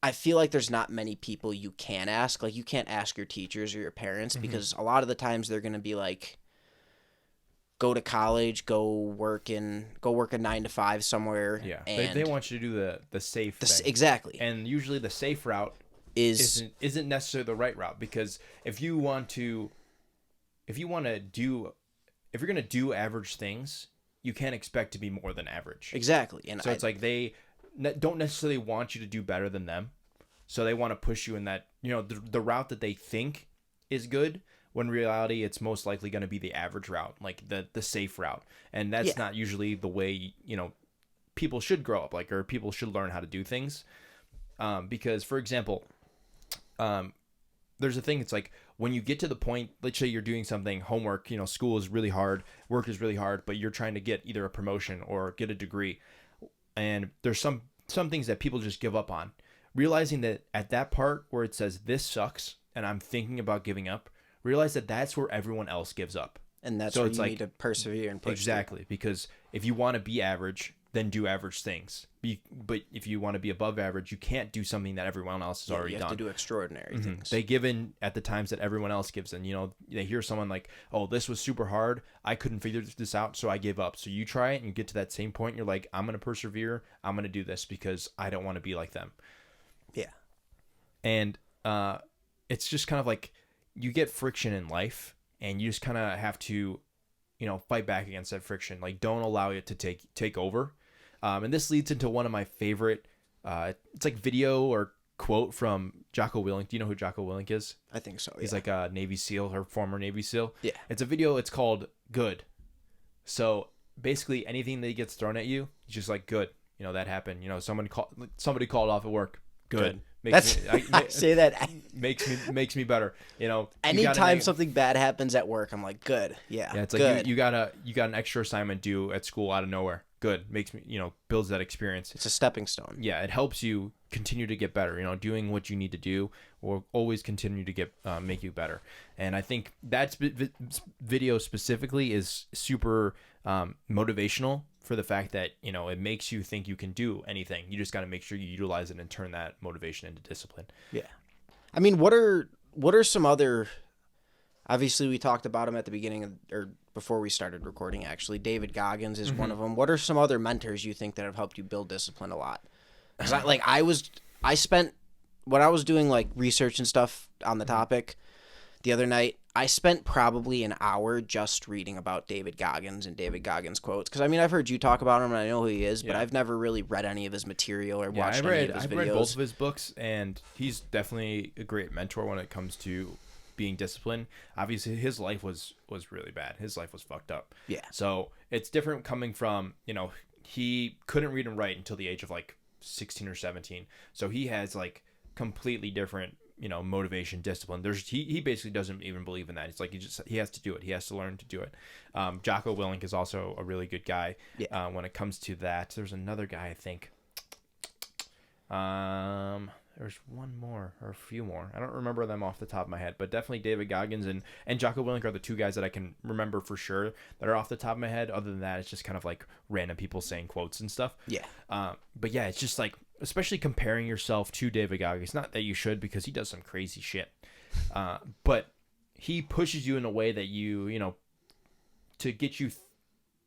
Speaker 2: I feel like there's not many people you can ask. Like, you can't ask your teachers or your parents because a lot of the times they're going to be like, go to college, go work a 9-to-5 somewhere.
Speaker 1: Yeah,
Speaker 2: and
Speaker 1: they want you to do the safe thing.
Speaker 2: Exactly.
Speaker 1: And usually the safe route isn't necessarily the right route, because if you're going to do average things, you can't expect to be more than average.
Speaker 2: Exactly. And
Speaker 1: so it's like they don't necessarily want you to do better than them, so they want to push you in that, the route that they think is good, when in reality it's most likely going to be the average route, like the safe route. And that's not usually the way people should grow up, or people should learn how to do things. Because, for example, there's a thing, it's like when you get to the point, let's say you're doing something, homework, school is really hard, work is really hard, but you're trying to get either a promotion or get a degree, and there's some things that people just give up on. Realizing that at that part where it says this sucks and I'm thinking about giving up, realize that that's where everyone else gives up.
Speaker 2: And that's where you need to persevere and push.
Speaker 1: Exactly, because if you want to be average, then do average things. But if you want to be above average, you can't do something that everyone else has already done.
Speaker 2: You have to do extraordinary things.
Speaker 1: They give in at the times that everyone else gives in. They hear someone like, oh, this was super hard, I couldn't figure this out, so I gave up. So you try it and you get to that same point, and you're like, I'm going to persevere, I'm going to do this because I don't want to be like them. Yeah. And it's just kind of like, you get friction in life, and you just kind of have to, fight back against that friction. Like, don't allow it to take over. And this leads into one of my favorite, it's like video or quote from Jocko Willink. Do you know who Jocko Willink is?
Speaker 2: I think so.
Speaker 1: He's like a Navy SEAL or former Navy SEAL.
Speaker 2: Yeah.
Speaker 1: It's a video. It's called Good. So basically anything that gets thrown at you, it's just like, good. That happened. Somebody called off at work. Good.
Speaker 2: I say that
Speaker 1: makes me better.
Speaker 2: Anytime something bad happens at work, I'm like, good. Yeah.
Speaker 1: Yeah. It's like you got an extra assignment due at school out of nowhere. Good. Makes me, builds that experience.
Speaker 2: It's a stepping stone.
Speaker 1: Yeah. It helps you continue to get better. Doing what you need to do will always continue to get make you better. And I think that video specifically is super motivational, for the fact that it makes you think you can do anything. You just got to make sure you utilize it and turn that motivation into discipline.
Speaker 2: Yeah. I mean, what are some other, obviously we talked about him at the beginning or before we started recording, actually. David Goggins is one of them. What are some other mentors you think that have helped you build discipline a lot? Because I spent, when I was doing like research and stuff on the topic the other night, I spent probably an hour just reading about David Goggins and David Goggins quotes. Because, I mean, I've heard you talk about him and I know who he is, but I've never really read any of his material or watched any of his videos.
Speaker 1: I've read both of his books, and he's definitely a great mentor when it comes to being disciplined. Obviously, his life was really bad. His life was fucked up.
Speaker 2: Yeah.
Speaker 1: So it's different coming from, he couldn't read and write until the age of like 16 or 17. So he has like completely different motivation, discipline. He basically doesn't even believe in that. It's like he has to do it. He has to learn to do it. Jocko Willink is also a really good guy.
Speaker 2: Yeah.
Speaker 1: When it comes to that, there's another guy, I think. There's one more or a few more. I don't remember them off the top of my head, but definitely David Goggins and Jocko Willink are the two guys that I can remember for sure that are off the top of my head. Other than that, it's just kind of like random people saying quotes and stuff.
Speaker 2: Yeah.
Speaker 1: But yeah, it's just like, especially comparing yourself to David Goggins. Not that you should, because he does some crazy shit. But he pushes you in a way that to get you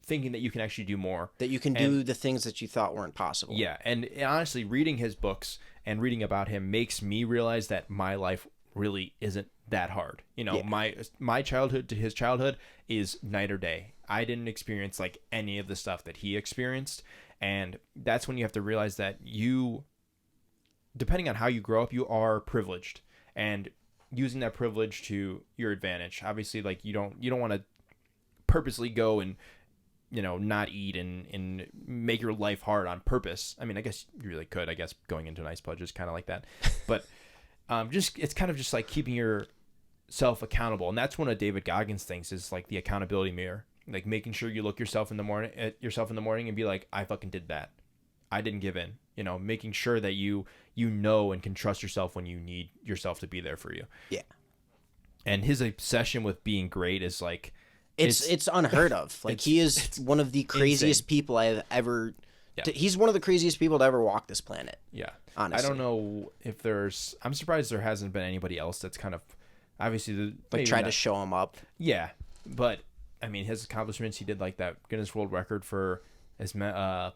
Speaker 1: thinking that you can actually do more.
Speaker 2: That you can do the things that you thought weren't possible.
Speaker 1: Yeah, and honestly, reading his books and reading about him makes me realize that my life really isn't that hard. My childhood to his childhood is night or day. I didn't experience like any of the stuff that he experienced. And that's when you have to realize that depending on how you grow up, you are privileged, and using that privilege to your advantage. Obviously, like you don't want to purposely go and not eat and make your life hard on purpose. I mean, I guess you really could. I guess going into an ice pledge is kind of like that, but it's kind of just like keeping yourself accountable, and that's one of David Goggins' things is like the accountability mirror. Like making sure you look yourself in the morning and be like, I fucking did that. I didn't give in. Making sure that you and can trust yourself when you need yourself to be there for you.
Speaker 2: Yeah. And
Speaker 1: his obsession with being great is like
Speaker 2: it's unheard of. Like he is one of the craziest
Speaker 1: insane.
Speaker 2: people I have ever. Yeah. He's one of the craziest people to ever walk this planet.
Speaker 1: Yeah.
Speaker 2: Honestly,
Speaker 1: I don't know if I'm surprised there hasn't been anybody else that's kind of obviously
Speaker 2: tried to show him up.
Speaker 1: Yeah, but. I mean, his accomplishments, he did like that Guinness World Record for the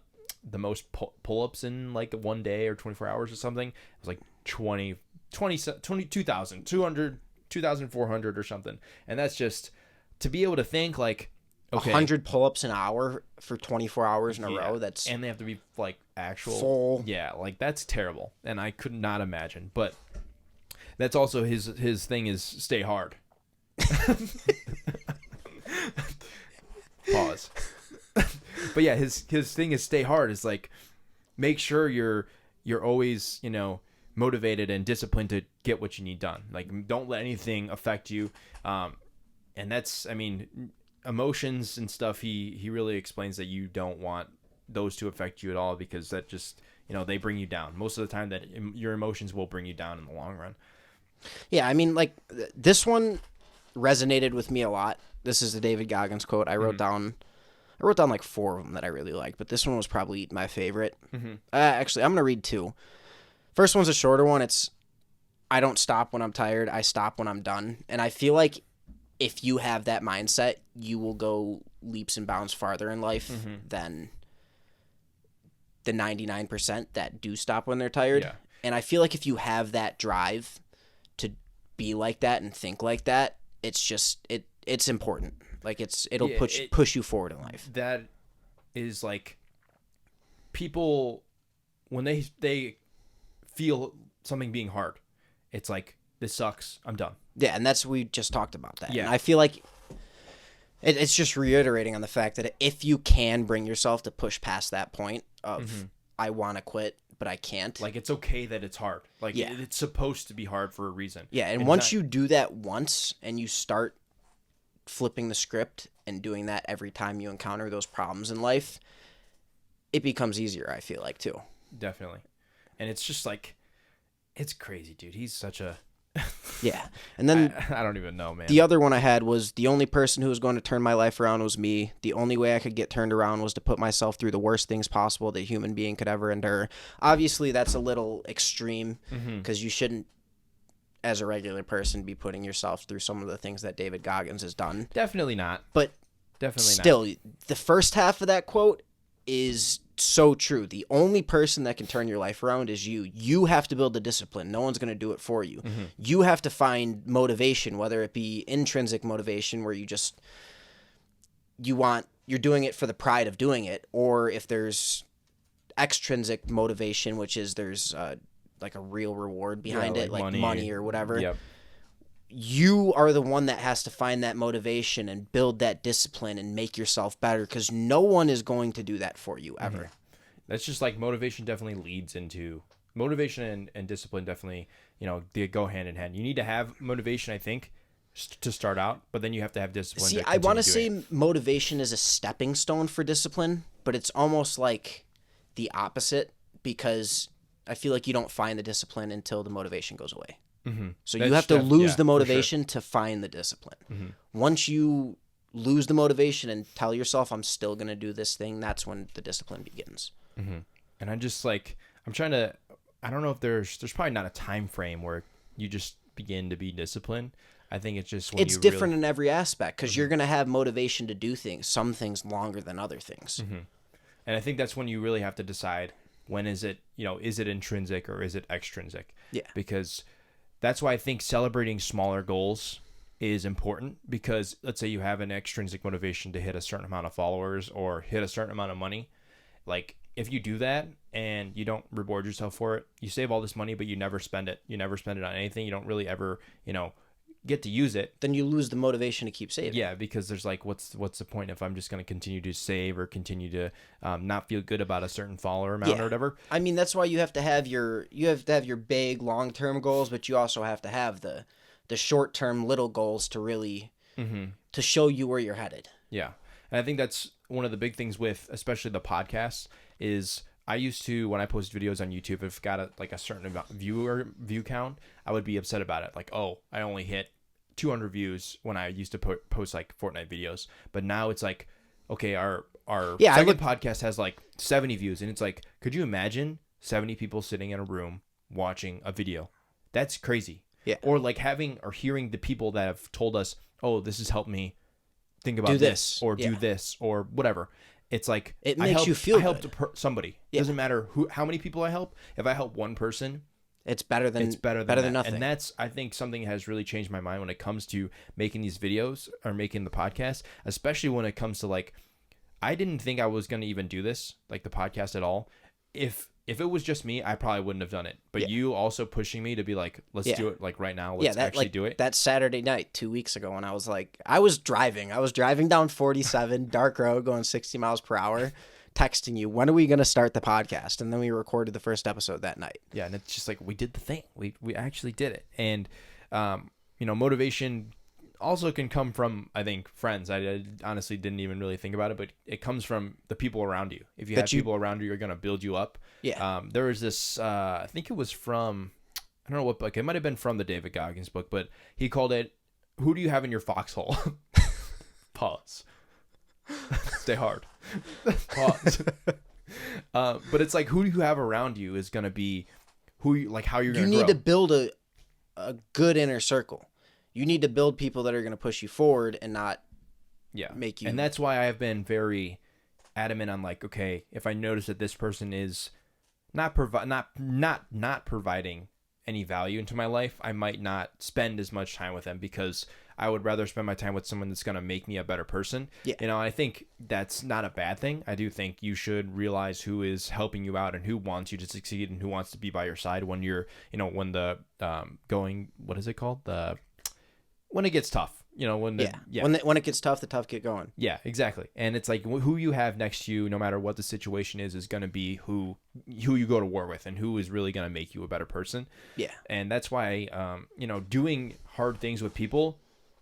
Speaker 1: most pull-ups in like one day or 24 hours or something. It was like 2,400 or something. And that's just to be able to think like, okay,
Speaker 2: 100 pull-ups an hour for 24 hours in a row.
Speaker 1: And they have to be like actual
Speaker 2: full.
Speaker 1: Yeah, like that's terrible. And I could not imagine. But that's also his thing is stay hard. Pause. But yeah, his thing is stay hard. Is like make sure you're always motivated and disciplined to get what you need done. Like don't let anything affect you. And that's emotions and stuff. He really explains that you don't want those to affect you at all, because that just they bring you down. Most of the time that your emotions will bring you down in the long run.
Speaker 2: Yeah, I mean, like this one resonated with me a lot. This is the David Goggins quote. I wrote down like 4 of them that I really liked, but this one was probably my favorite.
Speaker 1: Mm-hmm.
Speaker 2: Actually, I'm going to read 2. First one's a shorter one. It's, I don't stop when I'm tired. I stop when I'm done. And I feel like if you have that mindset, you will go leaps and bounds farther in life than the 99% that do stop when they're tired.
Speaker 1: Yeah.
Speaker 2: And I feel like if you have that drive to be like that and think like that, it's just it's important. Like it'll push you forward in life.
Speaker 1: That is like people when they feel something being hard, it's like this sucks. I'm done.
Speaker 2: Yeah, and we just talked about that.
Speaker 1: Yeah,
Speaker 2: and I feel like it's just reiterating on the fact that if you can bring yourself to push past that point of I want to quit, but I can't.
Speaker 1: Like it's okay that it's hard. Like it's supposed to be hard for a reason.
Speaker 2: Yeah, and once you do that once and you start flipping the script and doing that every time you encounter those problems in life, it becomes easier, I feel like, too.
Speaker 1: Definitely. And it's just like, it's crazy, dude. He's such a...
Speaker 2: Yeah. And then...
Speaker 1: I don't even know, man.
Speaker 2: The other one I had was the only person who was going to turn my life around was me. The only way I could get turned around was to put myself through the worst things possible that a human being could ever endure. Obviously, that's a little extreme because you shouldn't, as a regular person, be putting yourself through some of the things that David Goggins has done.
Speaker 1: Definitely not.
Speaker 2: But
Speaker 1: definitely
Speaker 2: still, the first half of that quote is so true. The only person that can turn your life around is you. You have to build the discipline. No one's going to do it for you. You have to find motivation, whether it be intrinsic motivation where you're doing it for the pride of doing it, or if there's extrinsic motivation, which is there's like a real reward behind it, like money or whatever.
Speaker 1: Yep.
Speaker 2: You are the one that has to find that motivation and build that discipline and make yourself better, because no one is going to do that for you ever.
Speaker 1: That's just like motivation definitely leads into motivation and discipline definitely, they go hand in hand. You need to have motivation, I think, to start out, but then you have to have discipline.
Speaker 2: See, I want to say motivation is a stepping stone for discipline, but it's almost like the opposite, because I feel like you don't find the discipline until the motivation goes away. So you have to lose the motivation to find the discipline. Once you lose the motivation and tell yourself, I'm still going to do this thing, that's when the discipline begins.
Speaker 1: And I'm just like, I don't know if there's probably not a time frame where you just begin to be disciplined. I think it's just
Speaker 2: it's different in every aspect, because you're going to have motivation to do things, some things longer than other things.
Speaker 1: And I think that's when you really have to decide, when is it, is it intrinsic or is it extrinsic?
Speaker 2: Yeah.
Speaker 1: Because that's why I think celebrating smaller goals is important, because let's say you have an extrinsic motivation to hit a certain amount of followers or hit a certain amount of money. Like, if you do that and you don't reward yourself for it, you save all this money, but you never spend it. You never spend it on anything. You don't really ever, get to use it.
Speaker 2: Then you lose the motivation to keep saving.
Speaker 1: Yeah, because there's like, what's the point if I'm just going to continue to save or continue to not feel good about a certain follower amount or whatever?
Speaker 2: I mean, that's why you have to have your big long-term goals, but you also have to have the short-term little goals to really to show you where you're headed.
Speaker 1: Yeah. And I think that's one of the big things with especially the podcasts is I used to, when I post videos on YouTube, if it got a certain amount view count, I would be upset about it. Like, oh, I only hit 200 views when I used to post like Fortnite videos. But now it's like, okay, our second podcast has like 70 views. And it's like, could you imagine 70 people sitting in a room watching a video? That's crazy.
Speaker 2: Yeah.
Speaker 1: Or like hearing the people that have told us, oh, this has helped me think about this or do this or whatever. It's like,
Speaker 2: it makes you feel
Speaker 1: I helped somebody. It doesn't matter how many people I help. If I help one person,
Speaker 2: it's better than nothing.
Speaker 1: And that's, I think, something that has really changed my mind when it comes to making these videos or making the podcast, especially when it comes to like, I didn't think I was going to even do this, like the podcast at all. If it was just me, I probably wouldn't have done it. But you also pushing me to be like, let's do it like right now. Let's actually do it.
Speaker 2: That Saturday night 2 weeks ago when I was like, I was driving down 47, dark road, going 60 miles per hour, texting you, when are we going to start the podcast? And then we recorded the first episode that night.
Speaker 1: Yeah. And it's just like, we did the thing. We actually did it. And, motivation also can come from, I think, friends. I honestly didn't even really think about it, but it comes from the people around you. If you have people around you, you're going to build you up.
Speaker 2: Yeah.
Speaker 1: There was this, I think it was from, I don't know what book. It might have been from the David Goggins book, but he called it, "Who do you have in your foxhole?" Pause. Stay hard. Pause. But it's like, who do you have around you is going to be how you're going to grow.
Speaker 2: You need to build a good inner circle. You need to build people that are going to push you forward and not make you.
Speaker 1: And that's why I have been very adamant on like, okay, if I notice that this person is not providing any value into my life, I might not spend as much time with them, because I would rather spend my time with someone that's going to make me a better person.
Speaker 2: Yeah.
Speaker 1: I think that's not a bad thing. I do think you should realize who is helping you out and who wants you to succeed and who wants to be by your side when you're, when the going, what is it called? When it gets tough, when
Speaker 2: it gets tough, the tough get going.
Speaker 1: Yeah, exactly. And it's like who you have next to you, no matter what the situation is going to be who you go to war with and who is really going to make you a better person.
Speaker 2: Yeah.
Speaker 1: And that's why, doing hard things with people,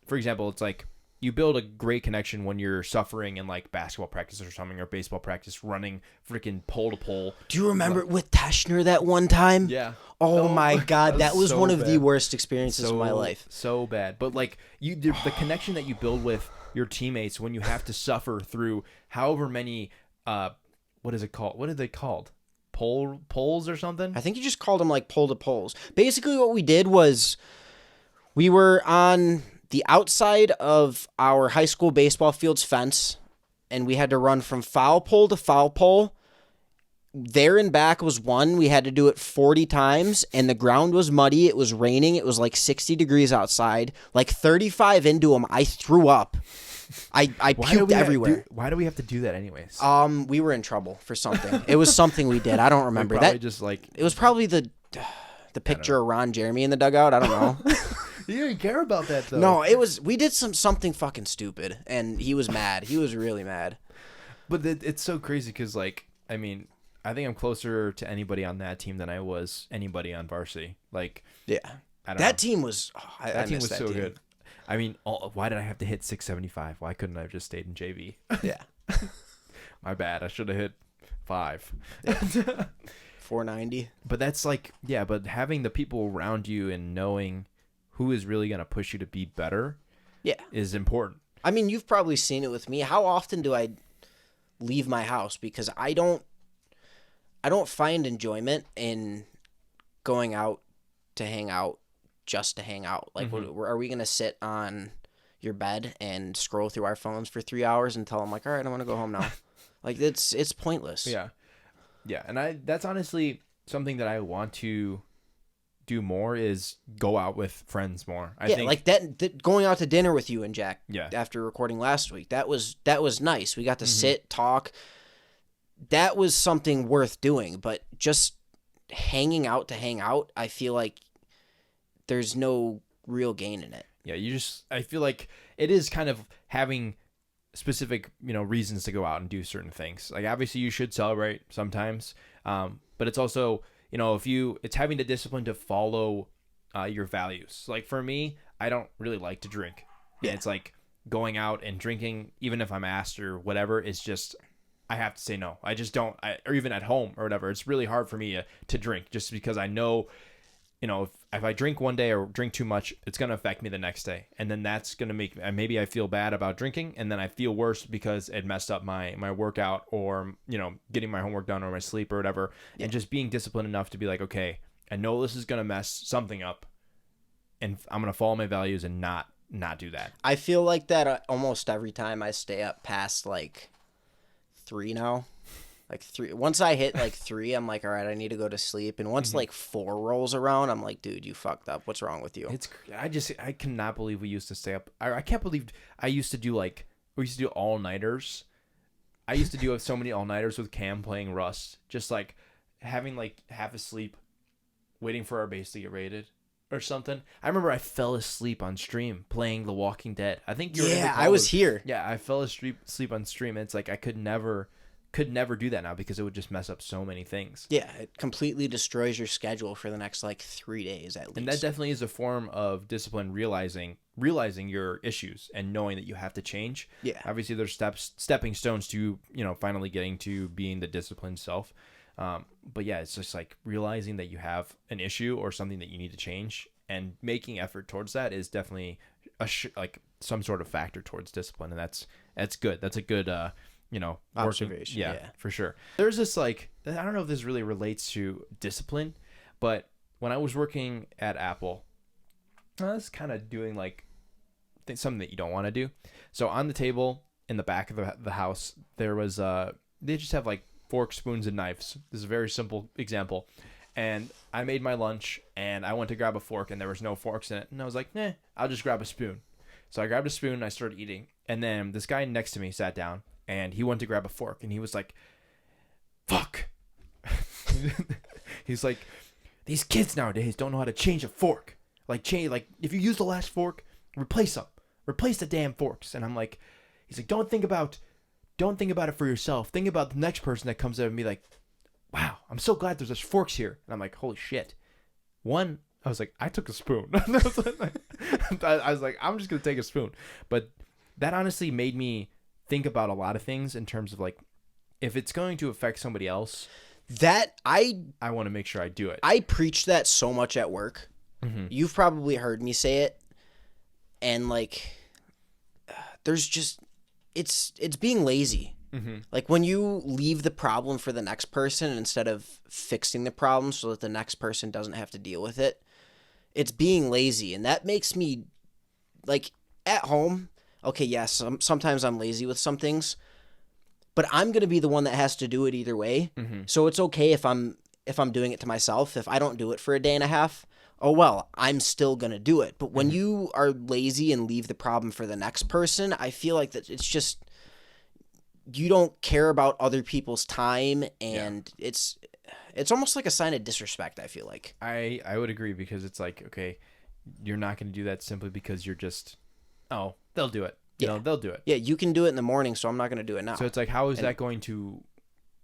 Speaker 1: for example, it's like you build a great connection when you're suffering in like basketball practice or something, or baseball practice, running freaking pole to pole.
Speaker 2: Do you remember with Teschner that one time?
Speaker 1: Yeah.
Speaker 2: Oh my God, that was so one of the worst experiences of my life.
Speaker 1: So bad. But like the connection that you build with your teammates when you have to suffer through however many, what is it called? What are they called? Poles or something?
Speaker 2: I think you just called them like pole to poles. Basically what we did was we were on the outside of our high school baseball field's fence, and we had to run from foul pole to foul pole there and back was one. We had to do it 40 times, and the ground was muddy. It was raining. It was like 60 degrees outside. Like 35 into them, I threw up. I puked everywhere.
Speaker 1: Why do we have to do that anyways?
Speaker 2: We were in trouble for something. It was something we did. I don't remember that.
Speaker 1: Just like
Speaker 2: it was probably the picture of Ron Jeremy in the dugout. I don't know.
Speaker 1: You didn't care about that though.
Speaker 2: No, it was. We did something fucking stupid, and he was mad. He was really mad.
Speaker 1: But it's so crazy because, like, I mean, I think I'm closer to anybody on that team than I was anybody on varsity. Like,
Speaker 2: yeah,
Speaker 1: I don't
Speaker 2: that
Speaker 1: know.
Speaker 2: team was.
Speaker 1: That team was so good. I mean, why did I have to hit 675? Why couldn't I have just stayed in JV?
Speaker 2: Yeah.
Speaker 1: My bad. I should have hit 5.
Speaker 2: 490.
Speaker 1: But that's like, yeah, but having the people around you and knowing who is really going to push you to be better is important.
Speaker 2: I mean, you've probably seen it with me. How often do I leave my house because I don't find enjoyment in going out to hang out just to hang out. Like, are we going to sit on your bed and scroll through our phones for 3 hours until I'm like, all right, I want to go home now? Like, it's pointless.
Speaker 1: Yeah. Yeah. And that's honestly something that I want to do more is go out with friends more. I think
Speaker 2: like that going out to dinner with you and Jack after recording last week. That was nice. We got to sit, talk. That was something worth doing, but just hanging out to hang out, I feel like there's no real gain in it.
Speaker 1: Yeah, I feel like it is kind of having specific, reasons to go out and do certain things. Like, obviously you should celebrate sometimes. But it's also, it's having the discipline to follow your values. Like, for me, I don't really like to drink. Yeah. And it's like going out and drinking, even if I'm asked or whatever, is just, I have to say no. I just don't, or even at home or whatever. It's really hard for me to drink just because I know, if I drink one day or drink too much, it's going to affect me the next day. And then that's going to make, maybe I feel bad about drinking. And then I feel worse because it messed up my workout or, getting my homework done or my sleep or whatever. Yeah. And just being disciplined enough to be like, okay, I know this is going to mess something up and I'm going to follow my values and not do that.
Speaker 2: I feel like that almost every time I stay up past like 3 now. Like 3. Once I hit like 3, I'm like, all right, I need to go to sleep. And once like 4 rolls around, I'm like, dude, you fucked up. What's wrong with you?
Speaker 1: I cannot believe we used to stay up. I can't believe I used to do we used to do all-nighters. I used to do so many all-nighters with Cam playing Rust, just like having like half asleep, waiting for our base to get raided or something. I remember I fell asleep on stream playing The Walking Dead. I think you were.
Speaker 2: Yeah, I was here.
Speaker 1: Yeah, I fell asleep on stream. And it's like I could never do that now because it would just mess up so many things.
Speaker 2: Yeah, it completely destroys your schedule for the next like 3 days at least.
Speaker 1: And that definitely is a form of discipline, realizing your issues and knowing that you have to change.
Speaker 2: Yeah.
Speaker 1: Obviously there's stepping stones to, finally getting to being the disciplined self. But yeah, it's just like realizing that you have an issue or something that you need to change and making effort towards that is definitely like some sort of factor towards discipline. And that's good. That's a good,
Speaker 2: observation.
Speaker 1: Yeah, for sure. There's this I don't know if this really relates to discipline, but when I was working at Apple, I was kind of doing something that you don't want to do. So on the table in the back of the house, there was they just have like forks, spoons, and knives. This is a very simple example. And I made my lunch and I went to grab a fork and there was no forks in it. And I was like, I'll just grab a spoon. So I grabbed a spoon and I started eating. And then this guy next to me sat down. And he went to grab a fork, and he was like, fuck. He's like, these kids nowadays don't know how to change a fork. Like, if you use the last fork, replace them. Replace the damn forks. And I'm like, he's like, don't think about it for yourself. Think about the next person that comes up and be like, wow, I'm so glad there's forks here. And I'm like, holy shit. I was like, I took a spoon. I was like, I'm just going to take a spoon. But that honestly made me think about a lot of things in terms of like, if it's going to affect somebody else,
Speaker 2: that I
Speaker 1: want to make sure I do it.
Speaker 2: I preach that so much at work. Mm-hmm. You've probably heard me say it. And like, there's just, it's being lazy. Mm-hmm. Like when you leave the problem for the next person instead of fixing the problem so that the next person doesn't have to deal with it, it's being lazy. And that makes me like at home. Okay, yes, sometimes I'm lazy with some things, but I'm going to be the one that has to do it either way.
Speaker 1: Mm-hmm.
Speaker 2: So it's okay if I'm doing it to myself. If I don't do it for a day and a half, oh well, I'm still going to do it. But when you are lazy and leave the problem for the next person, I feel like that it's just, you don't care about other people's time, and it's almost like a sign of disrespect, I feel like.
Speaker 1: I would agree, because it's like, okay, you're not going to do that simply because you're just, oh, they'll do it. You know, they'll do it.
Speaker 2: Yeah, you can do it in the morning, so I'm not going to do it now.
Speaker 1: So it's like, how is that going to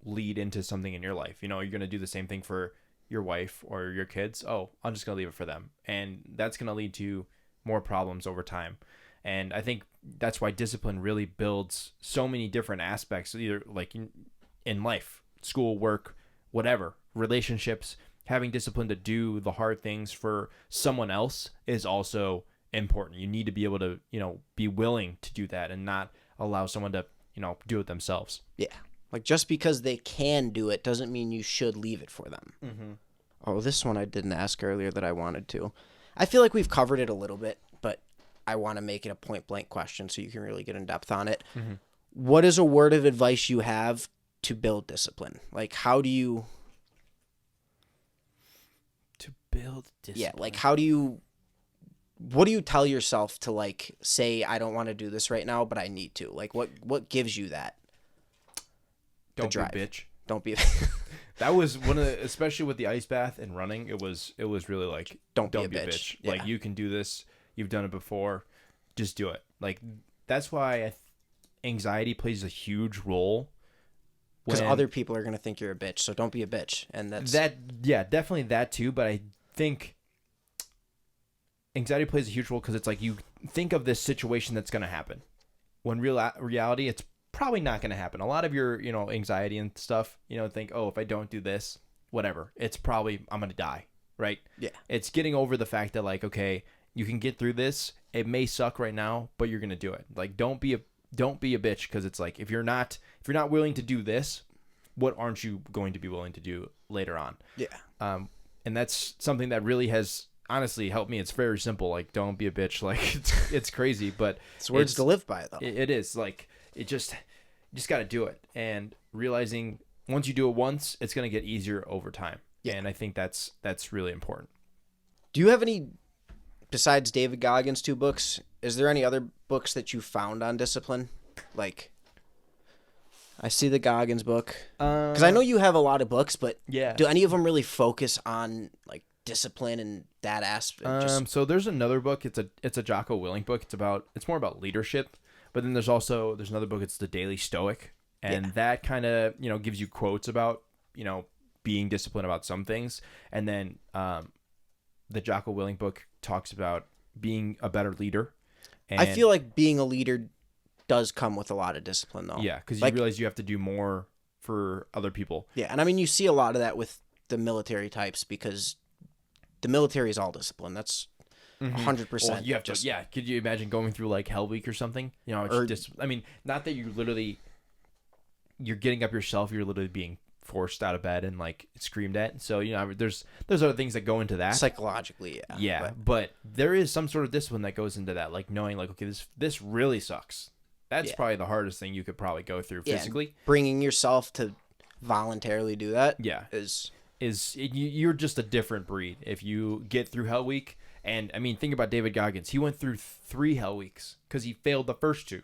Speaker 1: lead into something in your life? You know, you're going to do the same thing for your wife or your kids. Oh, I'm just going to leave it for them. And that's going to lead to more problems over time. And I think that's why discipline really builds so many different aspects, either like in life, school, work, whatever, relationships. Having discipline to do the hard things for someone else is also important. You need to be able to, you know, be willing to do that and not allow someone to, you know, do it themselves.
Speaker 2: Yeah. Like, just because they can do it doesn't mean you should leave it for them.
Speaker 1: Mm-hmm.
Speaker 2: Oh, this one I didn't ask earlier that I wanted to. I feel like we've covered it a little bit, but I want to make it a point blank question so you can really get in depth on it.
Speaker 1: Mm-hmm.
Speaker 2: What is a word of advice you have to build discipline? Like, how do you...
Speaker 1: To build discipline.
Speaker 2: Yeah, like, what do you tell yourself to, like, say, I don't want to do this right now, but I need to? Like, what gives you that?
Speaker 1: Don't be a bitch.
Speaker 2: Don't be...
Speaker 1: That was one of the, especially with the ice bath and running, it was really like,
Speaker 2: don't be a bitch. Yeah.
Speaker 1: Like, you can do this. You've done it before. Just do it. Like, that's why anxiety plays a huge role.
Speaker 2: Because other people are going to think you're a bitch, so don't be a bitch. And that's...
Speaker 1: Yeah, definitely that too, but I think anxiety plays a huge role because it's like, you think of this situation that's going to happen. When reality, it's probably not going to happen. A lot of your, you know, anxiety and stuff, you know, think, oh, if I don't do this, whatever, it's probably, I'm going to die, right?
Speaker 2: Yeah.
Speaker 1: It's getting over the fact that, like, okay, you can get through this. It may suck right now, but you're going to do it. Like, don't be a bitch, because it's like, if you're not willing to do this, what aren't you going to be willing to do later on? Yeah. And that's something that really has honestly helped me. It's very simple. Like, don't be a bitch. Like, it's crazy, but
Speaker 2: it's words to live by, though.
Speaker 1: It is. Like, you just got to do it, and realizing once you do it once, it's going to get easier over time. Yeah. And I think that's really important.
Speaker 2: Do you have any, besides David Goggins' 2 books, is there any other books that you found on discipline? Like, I see the Goggins book, because I know you have a lot of books, but
Speaker 1: yeah,
Speaker 2: do any of them really focus on, like, discipline and that aspect?
Speaker 1: So there's another book. It's a Jocko Willink book. It's more about leadership. But then there's another book. It's The Daily Stoic, and that kind of, you know, gives you quotes about, you know, being disciplined about some things. And then the Jocko Willink book talks about being a better leader. And
Speaker 2: I feel like being a leader does come with a lot of discipline, though.
Speaker 1: Yeah, because you realize you have to do more for other people.
Speaker 2: Yeah, and I mean, you see a lot of that with the military types, because the military is all discipline. That's 100%.
Speaker 1: Well, you have to. Yeah, could you imagine going through like Hell Week or something? You know, I mean, not that you're getting up yourself. You're literally being forced out of bed and like screamed at. So, you know, there's other things that go into that
Speaker 2: psychologically. Yeah.
Speaker 1: Yeah, but there is some sort of discipline that goes into that, like knowing like, okay, this really sucks. That's probably the hardest thing you could probably go through physically.
Speaker 2: Bringing yourself to voluntarily do that.
Speaker 1: Yeah, you're just a different breed if you get through Hell Week. And I mean, think about David Goggins. He went through 3 Hell Weeks because he failed the first 2,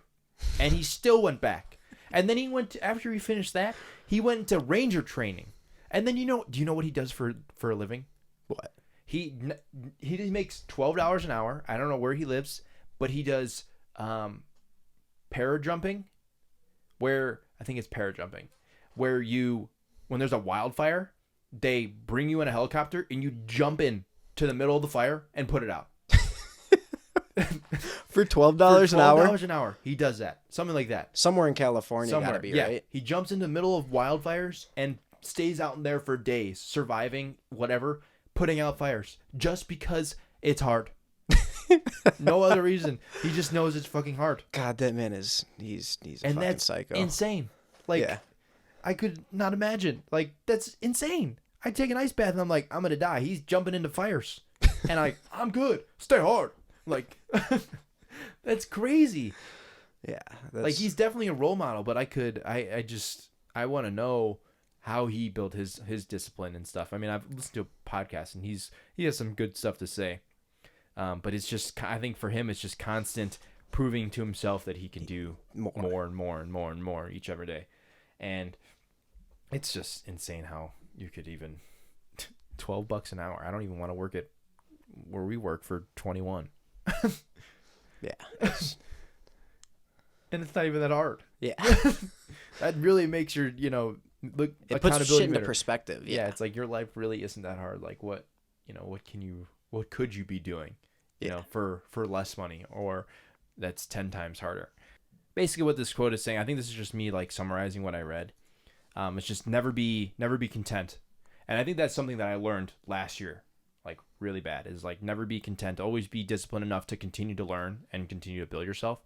Speaker 1: and he still went back. And then after he finished that, he went into Ranger training. And then do you know what he does for a living?
Speaker 2: What?
Speaker 1: He makes $12 an hour. I don't know where he lives, but he does parajumping, where I think it's parajumping, where when there's a wildfire, they bring you in a helicopter and you jump in to the middle of the fire and put it out.
Speaker 2: For $12 an hour?
Speaker 1: $12 an hour. He does that. Something like that.
Speaker 2: Somewhere in California, gotta be, right?
Speaker 1: He jumps in the middle of wildfires and stays out in there for days, surviving, whatever, putting out fires, just because it's hard. No other reason. He just knows it's fucking hard.
Speaker 2: God, that man he's a fucking psycho.
Speaker 1: Insane. Like, I could not imagine. Like, that's insane. I take an ice bath and I'm like, I'm gonna die. He's jumping into fires, and I'm good. Stay hard. Like, that's crazy.
Speaker 2: Yeah.
Speaker 1: Like, he's definitely a role model, but I want to know how he built his discipline and stuff. I mean, I've listened to a podcast, and he has some good stuff to say. But it's just, I think for him, it's just constant proving to himself that he can do more and more and more and more each every day. And it's just insane how you could even $12 an hour. I don't even want to work at where we work for 21.
Speaker 2: Yeah.
Speaker 1: And it's not even that hard.
Speaker 2: Yeah.
Speaker 1: That really makes your, look,
Speaker 2: it puts shit into perspective.
Speaker 1: Yeah. It's like your life really isn't that hard. Like, what could you be doing, for less money, or that's 10 times harder? Basically what this quote is saying, I think this is just me like summarizing what I read. It's just never be content. And I think that's something that I learned last year, like really bad, is like never be content. Always be disciplined enough to continue to learn and continue to build yourself,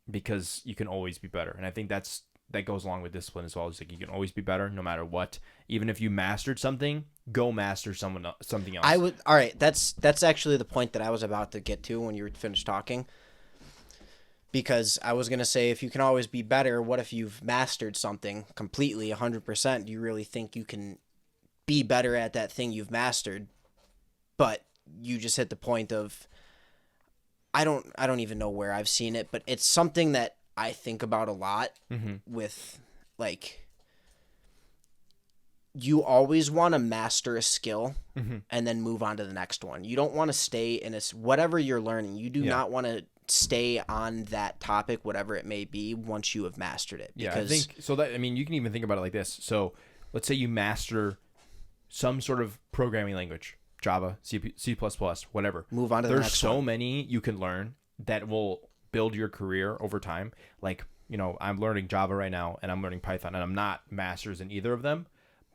Speaker 1: because you can always be better. And I think that goes along with discipline as well. It's like you can always be better no matter what. Even if you mastered something, go master something else.
Speaker 2: All right, that's actually the point that I was about to get to when you were finished talking. Because I was going to say, if you can always be better, what if you've mastered something completely 100%? Do you really think you can be better at that thing you've mastered? But you just hit the point of, I don't even know where I've seen it, but it's something that I think about a lot with, like, you always want to master a skill and then move on to the next one. You don't want to stay in whatever you're learning. You do not want to stay on that topic, whatever it may be, once you have mastered it.
Speaker 1: Yeah, I think so. That, I mean, you can even think about it like this. So let's say you master some sort of programming language, Java, C++, whatever.
Speaker 2: Move on to the next one.
Speaker 1: There's so many you can learn that will build your career over time. Like, I'm learning Java right now, and I'm learning Python, and I'm not masters in either of them.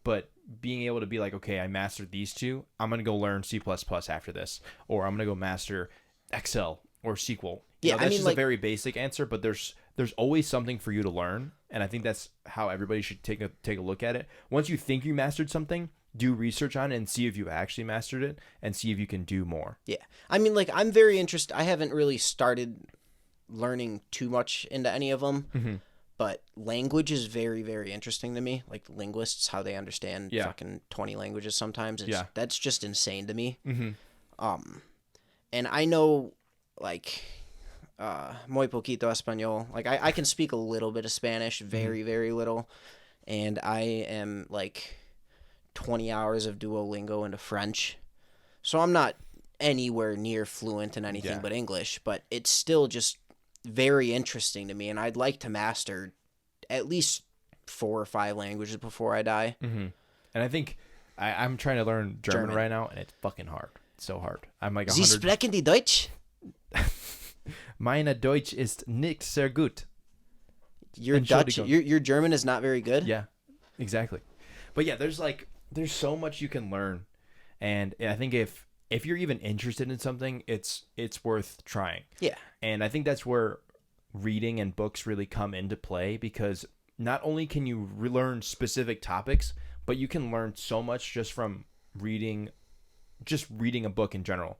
Speaker 1: But being able to be like, okay, I mastered these two, I'm going to go learn C++ after this, or I'm going to go master Excel or SQL. That's just a very basic answer, but there's always something for you to learn, and I think that's how everybody should take a look at it. Once you think you mastered something, do research on it and see if you've actually mastered it, and see if you can do more.
Speaker 2: Yeah, I mean, like, I'm very interested. I haven't really started learning too much into any of them, but language is very, very interesting to me. Like, linguists, how they understand fucking 20 languages sometimes. That's just insane to me. And I know, like, muy poquito español. Like, I can speak a little bit of Spanish, very, very little. And I am, like, 20 hours of Duolingo into French. So I'm not anywhere near fluent in anything but English, but it's still just very interesting to me. And I'd like to master at least 4 or 5 languages before I die.
Speaker 1: And I think I'm trying to learn German right now, and it's fucking hard. It's so hard. I'm like 100.
Speaker 2: Sie sprechen die Deutsch?
Speaker 1: Meine Deutsch ist nicht sehr gut.
Speaker 2: Your German is not very good?
Speaker 1: Yeah, exactly. But yeah, there's so much you can learn, and I think if you're even interested in something, it's worth trying.
Speaker 2: Yeah.
Speaker 1: And I think that's where reading and books really come into play, because not only can you learn specific topics, but you can learn so much just from reading a book in general.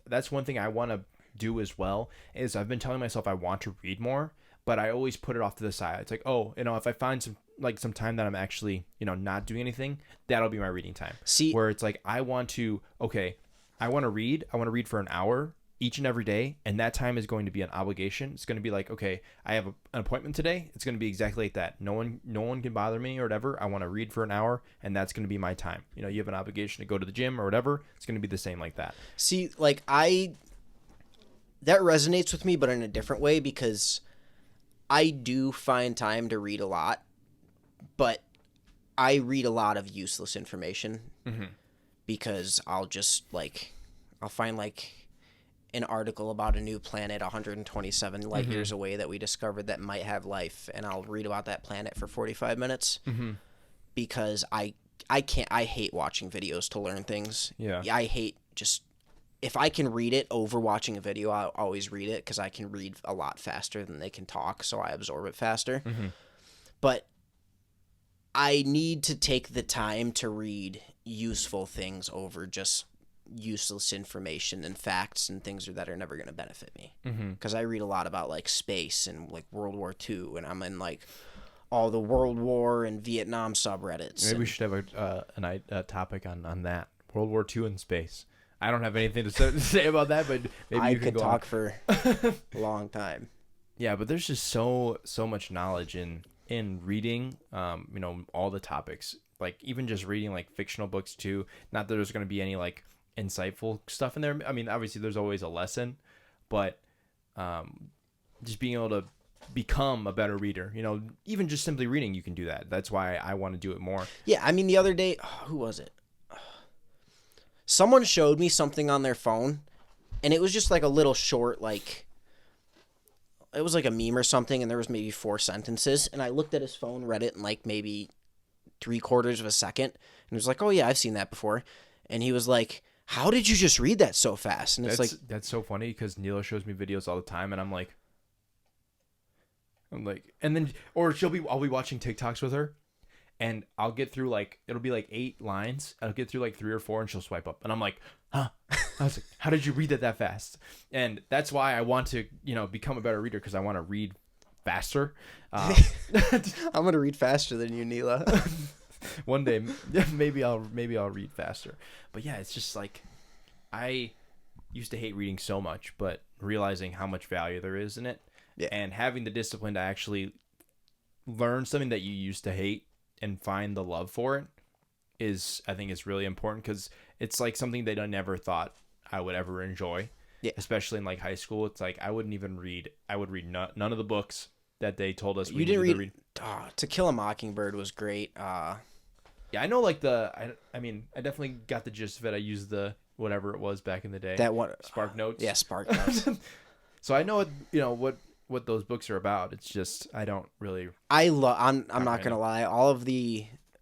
Speaker 1: That's one thing I want to do as well, is I've been telling myself I want to read more, but I always put it off to the side. It's like, if I find some time that I'm actually, not doing anything, that'll be my reading time.
Speaker 2: See,
Speaker 1: where it's like, I want to read for an hour each and every day, and that time is going to be an obligation. It's going to be like, okay, I have an appointment today. It's going to be exactly like that. No one can bother me or whatever. I want to read for an hour, and that's going to be my time. You have an obligation to go to the gym or whatever. It's going to be the same like that.
Speaker 2: See, like, that resonates with me, but in a different way, because I do find time to read a lot, but I read a lot of useless information because I'll find an article about a new planet 127 light years away that we discovered that might have life, and I'll read about that planet for 45 minutes because I hate watching videos to learn things.
Speaker 1: Yeah.
Speaker 2: I hate if I can read it over watching a video, I'll always read it because I can read a lot faster than they can talk, so I absorb it faster. But I need to take the time to read useful things over just useless information and facts and things that are never going to benefit me.
Speaker 1: Mm-hmm.
Speaker 2: Because I read a lot about like space and like World War II, and I'm in like all the World War and Vietnam subreddits.
Speaker 1: Maybe we should have a topic on that. World War II in space. I don't have anything to say about that, but maybe
Speaker 2: I
Speaker 1: you can
Speaker 2: could
Speaker 1: go
Speaker 2: talk
Speaker 1: on.
Speaker 2: for a long time.
Speaker 1: Yeah, but there's just so much knowledge in reading, all the topics. Like even just reading like fictional books too. Not that there's going to be any like insightful stuff in there. I mean, obviously there's always a lesson, but just being able to become a better reader, even just simply reading, you can do that. That's why I want to do it more.
Speaker 2: Yeah, I mean the other day, who was it? Someone showed me something on their phone, and it was just like a little short, like it was like a meme or something, and there was maybe 4 sentences, and I looked at his phone, read it in like maybe 3/4 of a second, and was like, oh yeah, I've seen that before. And he was like, how did you just read that so fast? And it's
Speaker 1: that's so funny because Neela shows me videos all the time, and I'm like, and then, or I'll be watching TikToks with her, and I'll get through like, it'll be like 8 lines. I'll get through like 3 or 4, and she'll swipe up, and I'm like, huh? I was like, how did you read that fast? And that's why I want to, become a better reader, because I want to read faster.
Speaker 2: I'm gonna read faster than you, Neela.
Speaker 1: One day, maybe I'll read faster. But yeah, it's just like, I used to hate reading so much, but realizing how much value there is in it, and having the discipline to actually learn something that you used to hate and find the love for it I think it's really important, because it's like something that I never thought I would ever enjoy. Yeah. Especially in like high school, it's like I wouldn't even read. I would read none of the books that they told us we needed to read.
Speaker 2: To Kill a Mockingbird was great.
Speaker 1: Yeah, I know. Like I mean, I definitely got the gist of it. I used the whatever it was back in the day.
Speaker 2: That one,
Speaker 1: Spark Notes.
Speaker 2: Yeah, Spark Notes.
Speaker 1: So I know what those books are about. It's just I don't really.
Speaker 2: I'm not gonna lie.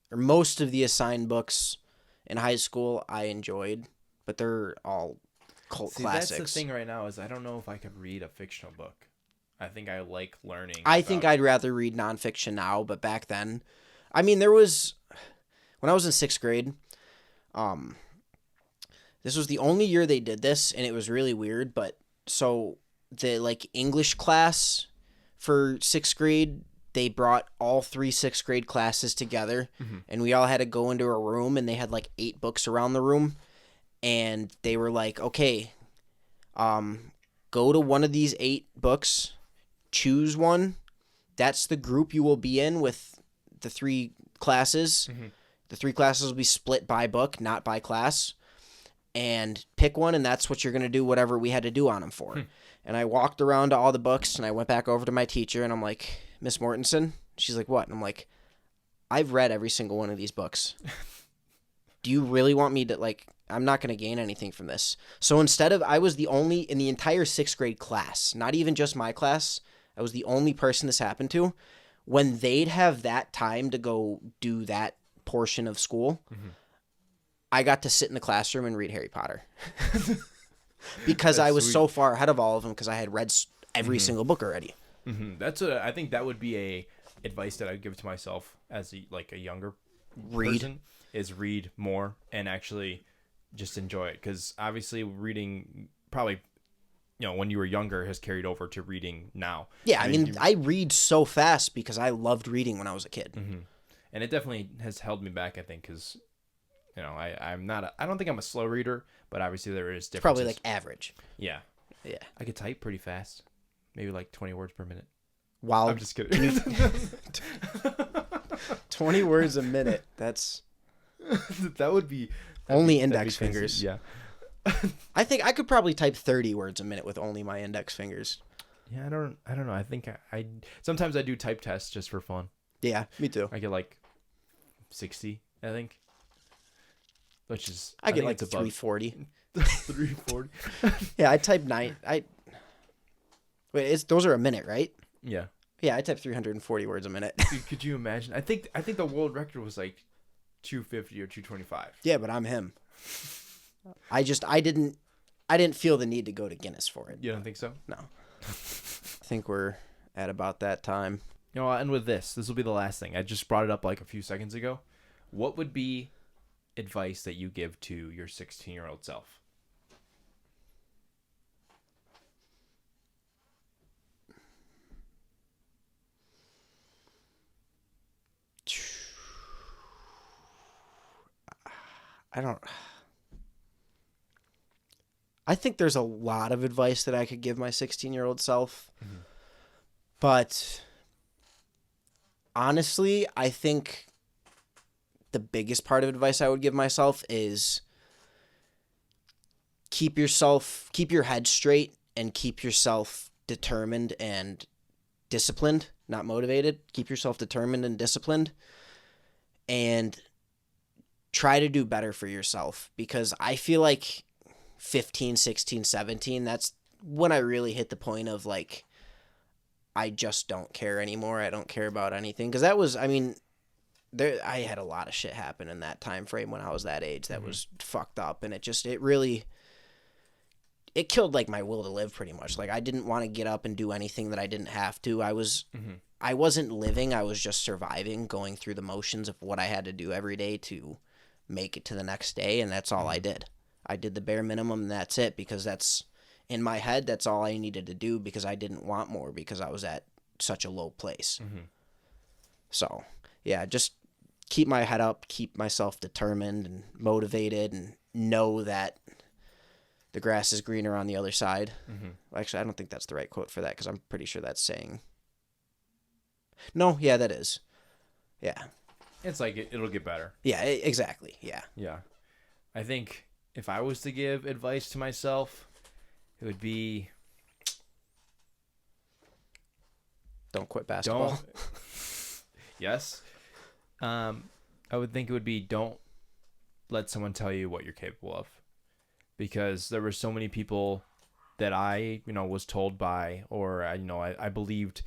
Speaker 2: Most of the assigned books in high school I enjoyed, but they're all cult classics.
Speaker 1: That's the thing right now is I don't know if I could read a fictional book. I think I like learning.
Speaker 2: I think I'd rather read nonfiction now, but back then, I mean, when I was in 6th grade, this was the only year they did this, and it was really weird. But so the like English class for 6th grade, they brought all 3 6th grade classes together, and we all had to go into a room, and they had like 8 books around the room, and they were like, okay, go to one of these 8 books, choose one. That's the group you will be in with the 3 classes. The 3 classes will be split by book, not by class, and pick one, and that's what you're going to do, whatever we had to do on them for. And I walked around to all the books, and I went back over to my teacher, and I'm like, Miss Mortensen? She's like, what? And I'm like, I've read every single one of these books. Do you really want me to, I'm not going to gain anything from this. So I was the only, in the entire 6th grade class, not even just my class, I was the only person this happened to. When they'd have that time to go do that portion of school, I got to sit in the classroom and read Harry Potter. Because I was sweet. So far ahead of all of them because I had read every single book already.
Speaker 1: I think that would be a advice that I'd give to myself as a younger person, is read more and actually just enjoy it. Because obviously reading probably, when you were younger has carried over to reading now.
Speaker 2: Yeah, I mean, I read so fast because I loved reading when I was a kid.
Speaker 1: And it definitely has held me back, I think, because, I don't think I'm a slow reader, but obviously there is differences.
Speaker 2: Probably like average.
Speaker 1: Yeah.
Speaker 2: Yeah.
Speaker 1: I could type pretty fast. Maybe like 20 words per minute.
Speaker 2: Wow.
Speaker 1: I'm just kidding.
Speaker 2: 20 words a minute. That
Speaker 1: would be...
Speaker 2: Only index fingers.
Speaker 1: Yeah.
Speaker 2: I think I could probably type 30 words a minute with only my index fingers.
Speaker 1: Yeah, I don't know. I think I sometimes I do type tests just for fun.
Speaker 2: Yeah, me too.
Speaker 1: I get like 60, I think. Which is
Speaker 2: I get like 340.
Speaker 1: 340.
Speaker 2: Yeah, I type 9. Those are a minute, right?
Speaker 1: Yeah.
Speaker 2: Yeah, I type 340 words a minute.
Speaker 1: Could you imagine? I think the world record was like 250 or 225.
Speaker 2: Yeah, but I'm him. I didn't feel the need to go to Guinness for it.
Speaker 1: You don't think so?
Speaker 2: No. I think we're at about that time.
Speaker 1: I'll end with this. This will be the last thing. I just brought it up like a few seconds ago. What would be advice that you give to your 16-year-old self?
Speaker 2: I think there's a lot of advice that I could give my 16-year-old self. But honestly, I think the biggest part of advice I would give myself is keep your head straight and keep yourself determined and disciplined, not motivated. Keep yourself determined and disciplined and try to do better for yourself, because I feel like 15, 16, 17, that's when I really hit the point of like, I just don't care anymore. I don't care about anything. Because that was, I mean, I had a lot of shit happen in that time frame when I was that age that was fucked up. And it killed like my will to live pretty much. Like I didn't want to get up and do anything that I didn't have to. I wasn't living. I was just surviving, going through the motions of what I had to do every day to make it to the next day. And that's all I did. I did the bare minimum and that's it, because that's in my head. That's all I needed to do, because I didn't want more, because I was at such a low place. So yeah, just keep my head up, keep myself determined and motivated, and know that the grass is greener on the other side. Actually, I don't think that's the right quote for that, because I'm pretty sure that's saying. No, yeah, that is. Yeah.
Speaker 1: It's like it'll get better.
Speaker 2: Yeah, exactly. Yeah.
Speaker 1: Yeah. I think if I was to give advice to myself, it would be
Speaker 2: don't quit basketball.
Speaker 1: Don't. Yes. I would think it would be don't let someone tell you what you're capable of, because there were so many people that I, was told by, or I believed,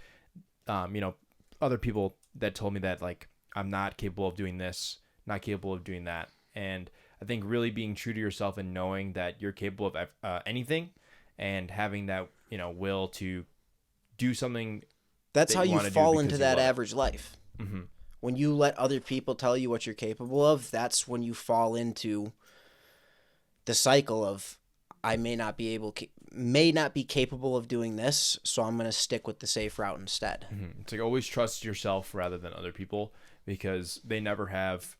Speaker 1: other people that told me that like I'm not capable of doing this, not capable of doing that. And I think really being true to yourself and knowing that you're capable of anything, and having that, will to do something.
Speaker 2: That's how you fall into that average life. When you let other people tell you what you're capable of, that's when you fall into the cycle of, I may not be capable of doing this, so I'm going to stick with the safe route instead.
Speaker 1: It's like always trust yourself rather than other people, because they never have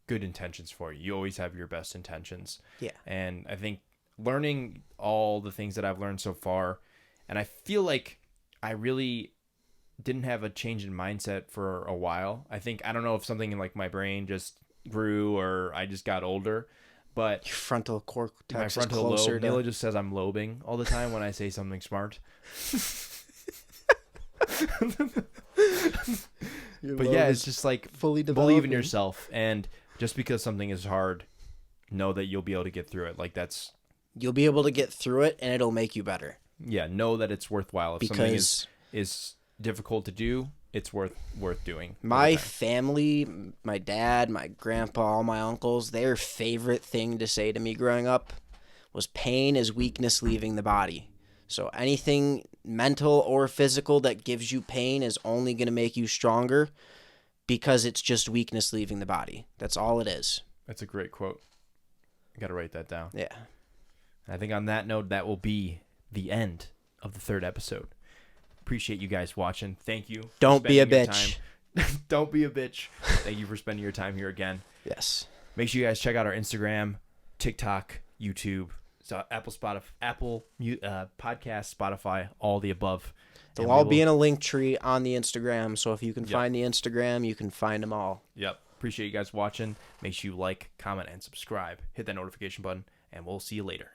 Speaker 1: good intentions for you. You always have your best intentions.
Speaker 2: Yeah. And
Speaker 1: I think learning all the things that I've learned so far, and I feel like I really didn't have a change in mindset for a while. I don't know if something in like my brain just grew or I just got older, but
Speaker 2: your frontal cortex
Speaker 1: my frontal lobe. Neela just says I'm lobing all the time when I say something smart. But yeah, it's just like
Speaker 2: fully
Speaker 1: believe in yourself, and just because something is hard, know that you'll be able to get through it. Like
Speaker 2: you'll be able to get through it, and it'll make you better.
Speaker 1: Yeah, know that it's worthwhile. If something is difficult to do, it's worth doing.
Speaker 2: My family, my dad, my grandpa, all my uncles, their favorite thing to say to me growing up was pain is weakness leaving the body. So anything mental or physical that gives you pain is only going to make you stronger, because it's just weakness leaving the body. That's all it is.
Speaker 1: That's a great quote. I got to write that down.
Speaker 2: Yeah.
Speaker 1: I think on that note, that will be the end of the 3rd episode. Appreciate you guys watching. Thank you.
Speaker 2: Don't be a bitch.
Speaker 1: Don't be a bitch. Thank you for spending your time here again.
Speaker 2: Yes.
Speaker 1: Make sure you guys check out our Instagram, TikTok, YouTube, Apple Podcast, Spotify, all the above.
Speaker 2: They'll all be in a link tree on the Instagram. So if you can find the Instagram, you can find them all.
Speaker 1: Yep. Appreciate you guys watching. Make sure you like, comment, and subscribe. Hit that notification button, and we'll see you later.